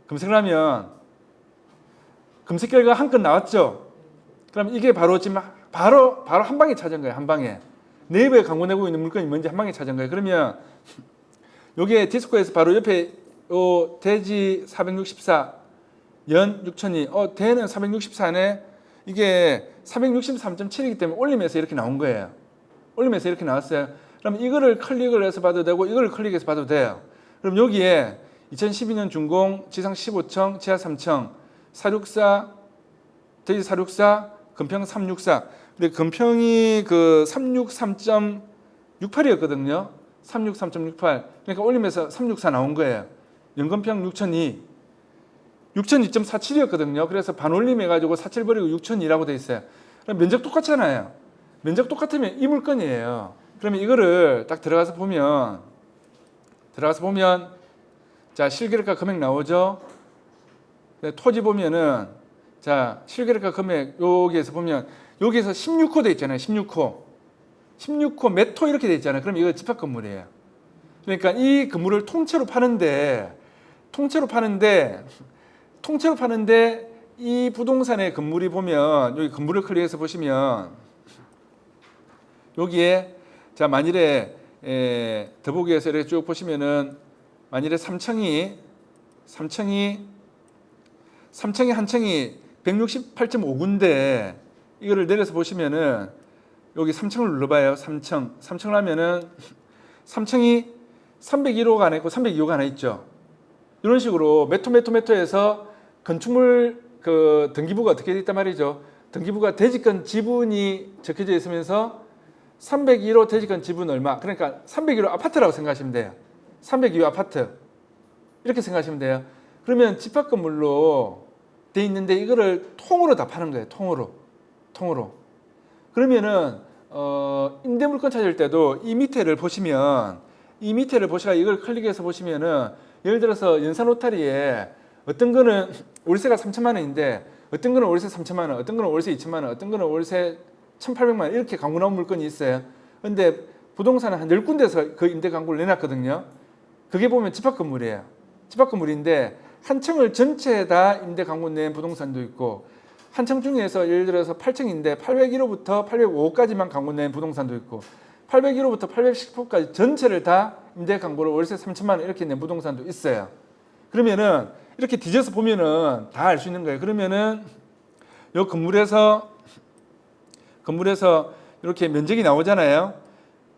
검색을 하면 검색 결과 한 건 나왔죠. 그럼 이게 바로 지금 바로 한 방에 찾은 거예요. 한 방에 네이버에 광고내고 있는 물건이 뭔지 한 방에 찾은 거예요. 그러면 여기에 디스코에서 바로 옆에 요 대지 464 연 6002 대는 464네. 이게 463.7이기 때문에 올림에서 이렇게 나온 거예요. 올림에서 이렇게 나왔어요. 그럼 이거를 클릭을 해서 봐도 되고 이걸 클릭해서 봐도 돼요. 그럼 여기에 2012년 준공 지상 15층 지하 3층 464 대지 464 건평 364 근데 건평이 그 363.68이었거든요. 363.68 그러니까 올림에서 364 나온 거예요. 연건평 6002.47이었거든요. 그래서 반올림 해가지고 47 버리고 6002라고 돼 있어요. 그럼 면적 똑같잖아요. 면적 똑같으면 이 물건이에요. 그러면 이거를 딱 들어가서 보면 자 실계획가 금액 나오죠. 토지 보면은 자 실계획가 금액 여기에서 보면 여기에서 16호 돼 있잖아요. 16호 몇 호 이렇게 돼 있잖아요. 그럼 이거 집합 건물이에요. 그러니까 이 건물을 통째로 파는데 이 부동산의 건물이 보면 여기 건물을 클릭해서 보시면 여기에 자 만일에 더보기에서 이렇게 쭉 보시면은 만일에 3층이 한 층이 168.5군데 이거를 내려서 보시면은 여기 3층을 눌러봐요. 3층을 하면은 3층이 301호가 하나 있고 302호가 하나 있죠. 이런 식으로 메토에서 건축물 그 등기부가 어떻게 돼 있단 말이죠. 등기부가 대지권 지분이 적혀져 있으면서 302호 대지권 지분 얼마. 그러니까 301호 아파트라고 생각하시면 돼요. 302호 아파트 이렇게 생각하시면 돼요. 그러면 집합 건물로 돼 있는데 이거를 통으로 다 파는 거예요. 통으로. 그러면은 임대물건 찾을 때도 이 밑에를 보시면 이 밑에를 보시가 이걸 클릭해서 보시면은 예를 들어서 연산 로타리에 어떤 거는 월세가 3천만 원인데 어떤 거는 월세 3천만 원, 어떤 거는 월세 2천만 원, 어떤 거는 월세 1,800만 원 이렇게 광고 나온 물건이 있어요. 근데 부동산은 한 10군데서 그 임대 광고를 내놨거든요. 그게 보면 집합 건물이에요. 집합 건물인데 한 층을 전체 다 임대 광고 낸 부동산도 있고 한 층 중에서 예를 들어서 8층인데 801호부터 805호까지만 광고 낸 부동산도 있고 801호부터 810호까지 전체를 다 임대 광고를 월세 3천만 원 이렇게 낸 부동산도 있어요. 그러면은 이렇게 뒤져서 보면은 다 알 수 있는 거예요. 그러면은 요 건물에서 이렇게 면적이 나오잖아요.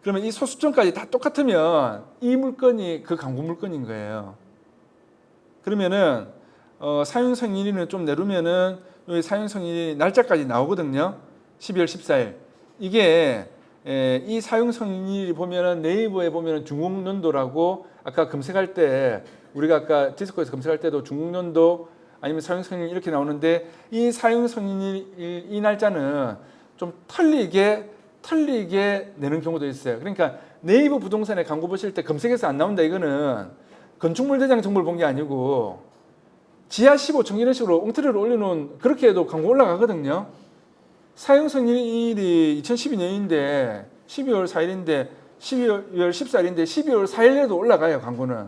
그러면 이 소수점까지 다 똑같으면 이 물건이 그 광고 물건인 거예요. 그러면은 사용승인일은 좀 내려면은 여기 사용승인일 날짜까지 나오거든요. 12월 14일. 이게 이 사용승인일이 보면은 네이버에 보면은 중국년도라고 아까 검색할 때 우리가 아까 디스코에서 검색할 때도 중국년도 아니면 사용승인일 이렇게 나오는데 이 사용승인일 이 날짜는 좀 틀리게 내는 경우도 있어요. 그러니까 네이버 부동산에 광고 보실 때 검색해서 안 나온다 이거는 건축물 대장 정보를 본 게 아니고 지하 15층 이런 식으로 엉터리를 올려놓은 그렇게 해도 광고 올라가거든요. 사용승인일이 2012년인데 12월 4일인데 12월 14일인데 12월 4일에도 올라가요. 광고는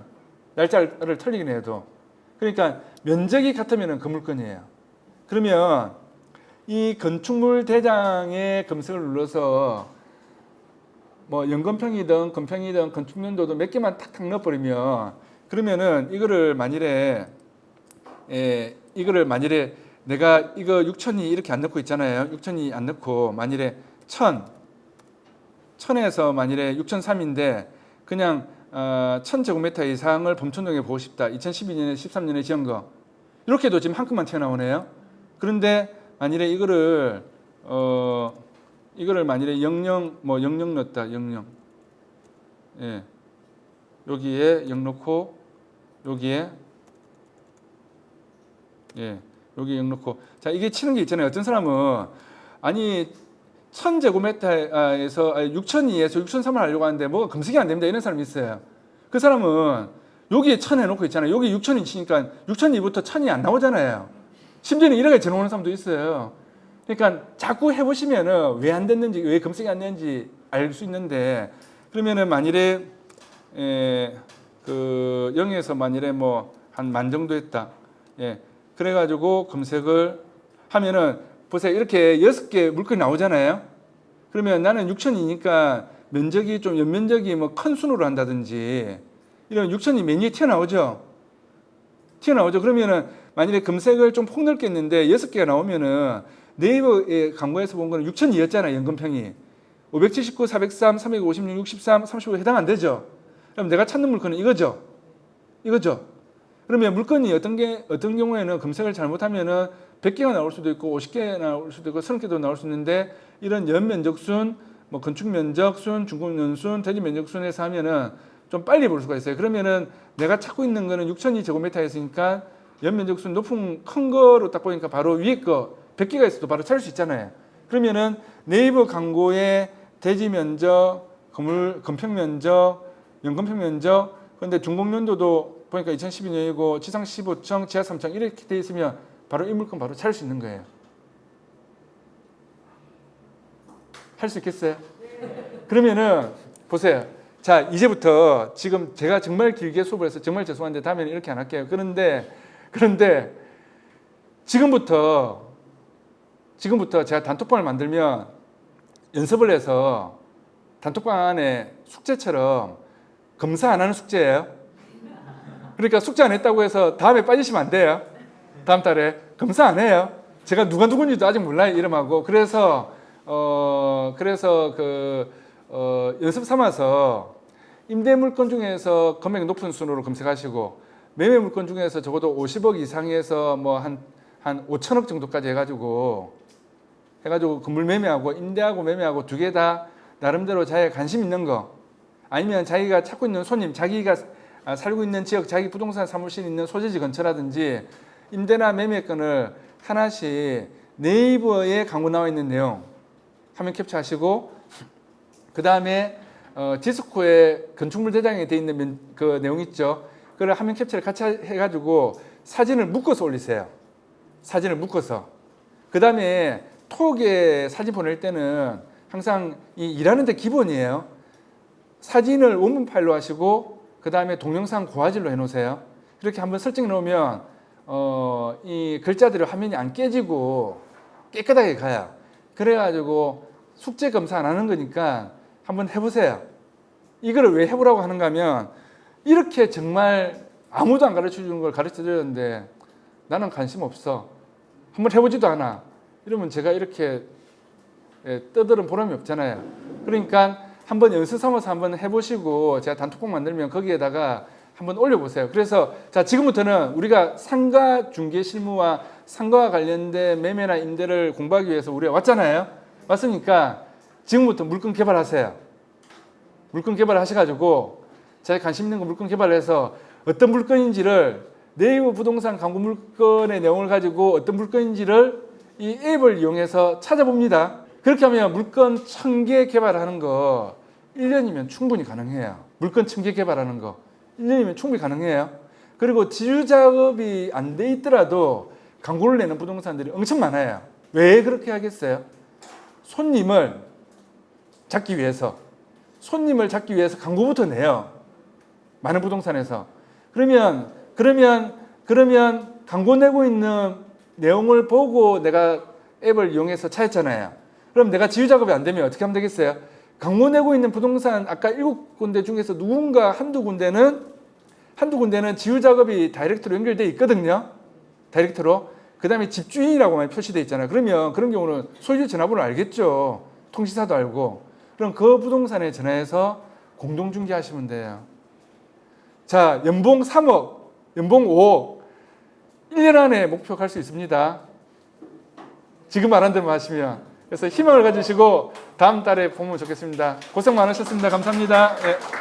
날짜를 틀리긴 해도. 그러니까 면적이 같으면 그 물건이에요. 그러면 이 건축물 대장의 검색을 눌러서 뭐 연건평이든 건평이든 건축년도도 몇 개만 탁탁 넣어버리면 그러면은 이거를 만일에 내가 이거 6천이 이렇게 안 넣고 있잖아요. 6천이 안 넣고 만일에 1000에서 만일에 6003인데 그냥 1000제곱미터 이상을 범천동에 보고 싶다. 2012년에 13년에 지은 거 이렇게도 지금 한 컷만 튀어나오네요. 그런데 만일에 이거를 만일에 00 넣었다. 00. 예. 여기에 0 넣고 여기에 예. 여기 0 넣고 자, 이게 치는 게 있잖아요. 어떤 사람은 아니 1000제곱미터에서 6002에서 6003을 하려고 하는데 뭐가 검색이 안 됩니다. 이런 사람이 있어요. 그 사람은 여기에 1000 해놓고 있잖아요. 여기 6000이 치니까 6002부터 1000이 안 나오잖아요. 심지어는 이렇게 전화오는 사람도 있어요. 그러니까 자꾸 해보시면은 왜 안 됐는지, 왜 검색이 안 되는지 알 수 있는데 그러면은 만일에 그 0에서 만일에 뭐 한 만 정도 했다. 예. 그래가지고 검색을 하면은 보세요. 이렇게 6개 물건이 나오잖아요. 그러면 나는 6000이니까 면적이 좀 연면적이 뭐 큰 순으로 한다든지 이런 6000이 메뉴에 튀어나오죠. 그러면은 만일에 검색을 좀 폭넓게 했는데 6개가 나오면은 네이버에 광고에서 본 거는 6002였잖아요. 연건평이 579, 403, 356, 63, 35 해당 안 되죠. 그럼 내가 찾는 물건은 이거죠. 그러면 물건이 어떤 경우에는 검색을 잘못하면은 100개가 나올 수도 있고 50개 나올 수도 있고 30개도 나올 수 있는데 이런 연면적순, 뭐 건축면적순, 중공면순, 대지면적순에서 하면은 좀 빨리 볼 수가 있어요. 그러면은 내가 찾고 있는 거는 6002제곱미터였으니까 연면적순 높은 큰 거로 딱 보니까 바로 위에 거 100개가 있어도 바로 찾을 수 있잖아요. 그러면은 네이버 광고의 대지면적, 건평면적, 연건평면적 그런데 준공연도도 보니까 2012년이고 지상 15층, 지하 3층 이렇게 돼 있으면 바로 이 물건 바로 찾을 수 있는 거예요. 할 수 있겠어요? 그러면은 보세요. 자, 이제부터 지금 제가 정말 길게 수업을 해서 정말 죄송한데 다음에는 이렇게 안 할게요. 그런데 지금부터 제가 단톡방을 만들면 연습을 해서 단톡방 안에 숙제처럼 검사 안 하는 숙제예요. 그러니까 숙제 안 했다고 해서 다음에 빠지시면 안 돼요. 다음 달에 검사 안 해요. 제가 누가 누군지도 아직 몰라요. 이름하고. 그래서 연습 삼아서 임대 물건 중에서 금액 높은 순으로 검색하시고 매매 물건 중에서 적어도 50억 이상에서 뭐 한 5천억 정도까지 해가지고 건물 매매하고 임대하고 매매하고 두 개 다 나름대로 자기가 관심 있는 거 아니면 자기가 찾고 있는 손님, 자기가 살고 있는 지역, 자기 부동산 사무실 있는 소재지 근처라든지 임대나 매매권을 하나씩 네이버에 광고 나와 있는 내용 화면 캡처하시고 그 다음에 디스코에 건축물 대장에 돼 있는 그 내용 있죠. 그걸 화면 캡처를 같이 해가지고 사진을 묶어서 올리세요. 사진을 묶어서. 그 다음에 톡에 사진 보낼 때는 항상 이 일하는 데 기본이에요. 사진을 원문 파일로 하시고 그 다음에 동영상 고화질로 해놓으세요. 이렇게 한번 설정해 놓으면 이 글자들이 화면이 안 깨지고 깨끗하게 가요. 그래가지고 숙제 검사 안 하는 거니까 한번 해보세요. 이거를 왜 해보라고 하는가 하면 이렇게 정말 아무도 안 가르쳐 주는 걸 가르쳐 드렸는데 나는 관심 없어. 한번 해보지도 않아. 이러면 제가 이렇게 떠드는 보람이 없잖아요. 그러니까 한번 연습 삼아서 한번 해보시고 제가 단톡방 만들면 거기에다가 한번 올려보세요. 그래서 자 지금부터는 우리가 상가 중개 실무와 상가와 관련된 매매나 임대를 공부하기 위해서 우리가 왔잖아요. 왔으니까 지금부터 물건 개발하세요. 물건 개발하셔가지고 제가 관심 있는 거 물건 개발해서 어떤 물건인지를 네이버 부동산 광고 물건의 내용을 가지고 어떤 물건인지를 이 앱을 이용해서 찾아봅니다. 그렇게 하면 물건 1000개 개발하는 거 1년이면 충분히 가능해요. 물건 1000개 개발하는 거 1년이면 충분히 가능해요. 그리고 지주 작업이 안 돼 있더라도 광고를 내는 부동산들이 엄청 많아요. 왜 그렇게 하겠어요? 손님을 잡기 위해서 광고부터 내요. 많은 부동산에서. 그러면 광고 내고 있는 내용을 보고 내가 앱을 이용해서 찾았잖아요. 그럼 내가 지휘 작업이 안 되면 어떻게 하면 되겠어요? 광고 내고 있는 부동산 아까 7군데 중에서 누군가 한두 군데는 지휘 작업이 다이렉트로 연결되어 있거든요. 다이렉트로. 그 다음에 집주인이라고만 표시되어 있잖아요. 그러면 그런 경우는 소유주 전화번호 알겠죠. 통신사도 알고. 그럼 그 부동산에 전화해서 공동중개 하시면 돼요. 자, 연봉 3억, 연봉 5억, 1년 안에 목표 갈 수 있습니다. 지금 말한 대로 하시면. 그래서 희망을 가지시고 다음 달에 보면 좋겠습니다. 고생 많으셨습니다. 감사합니다. 네.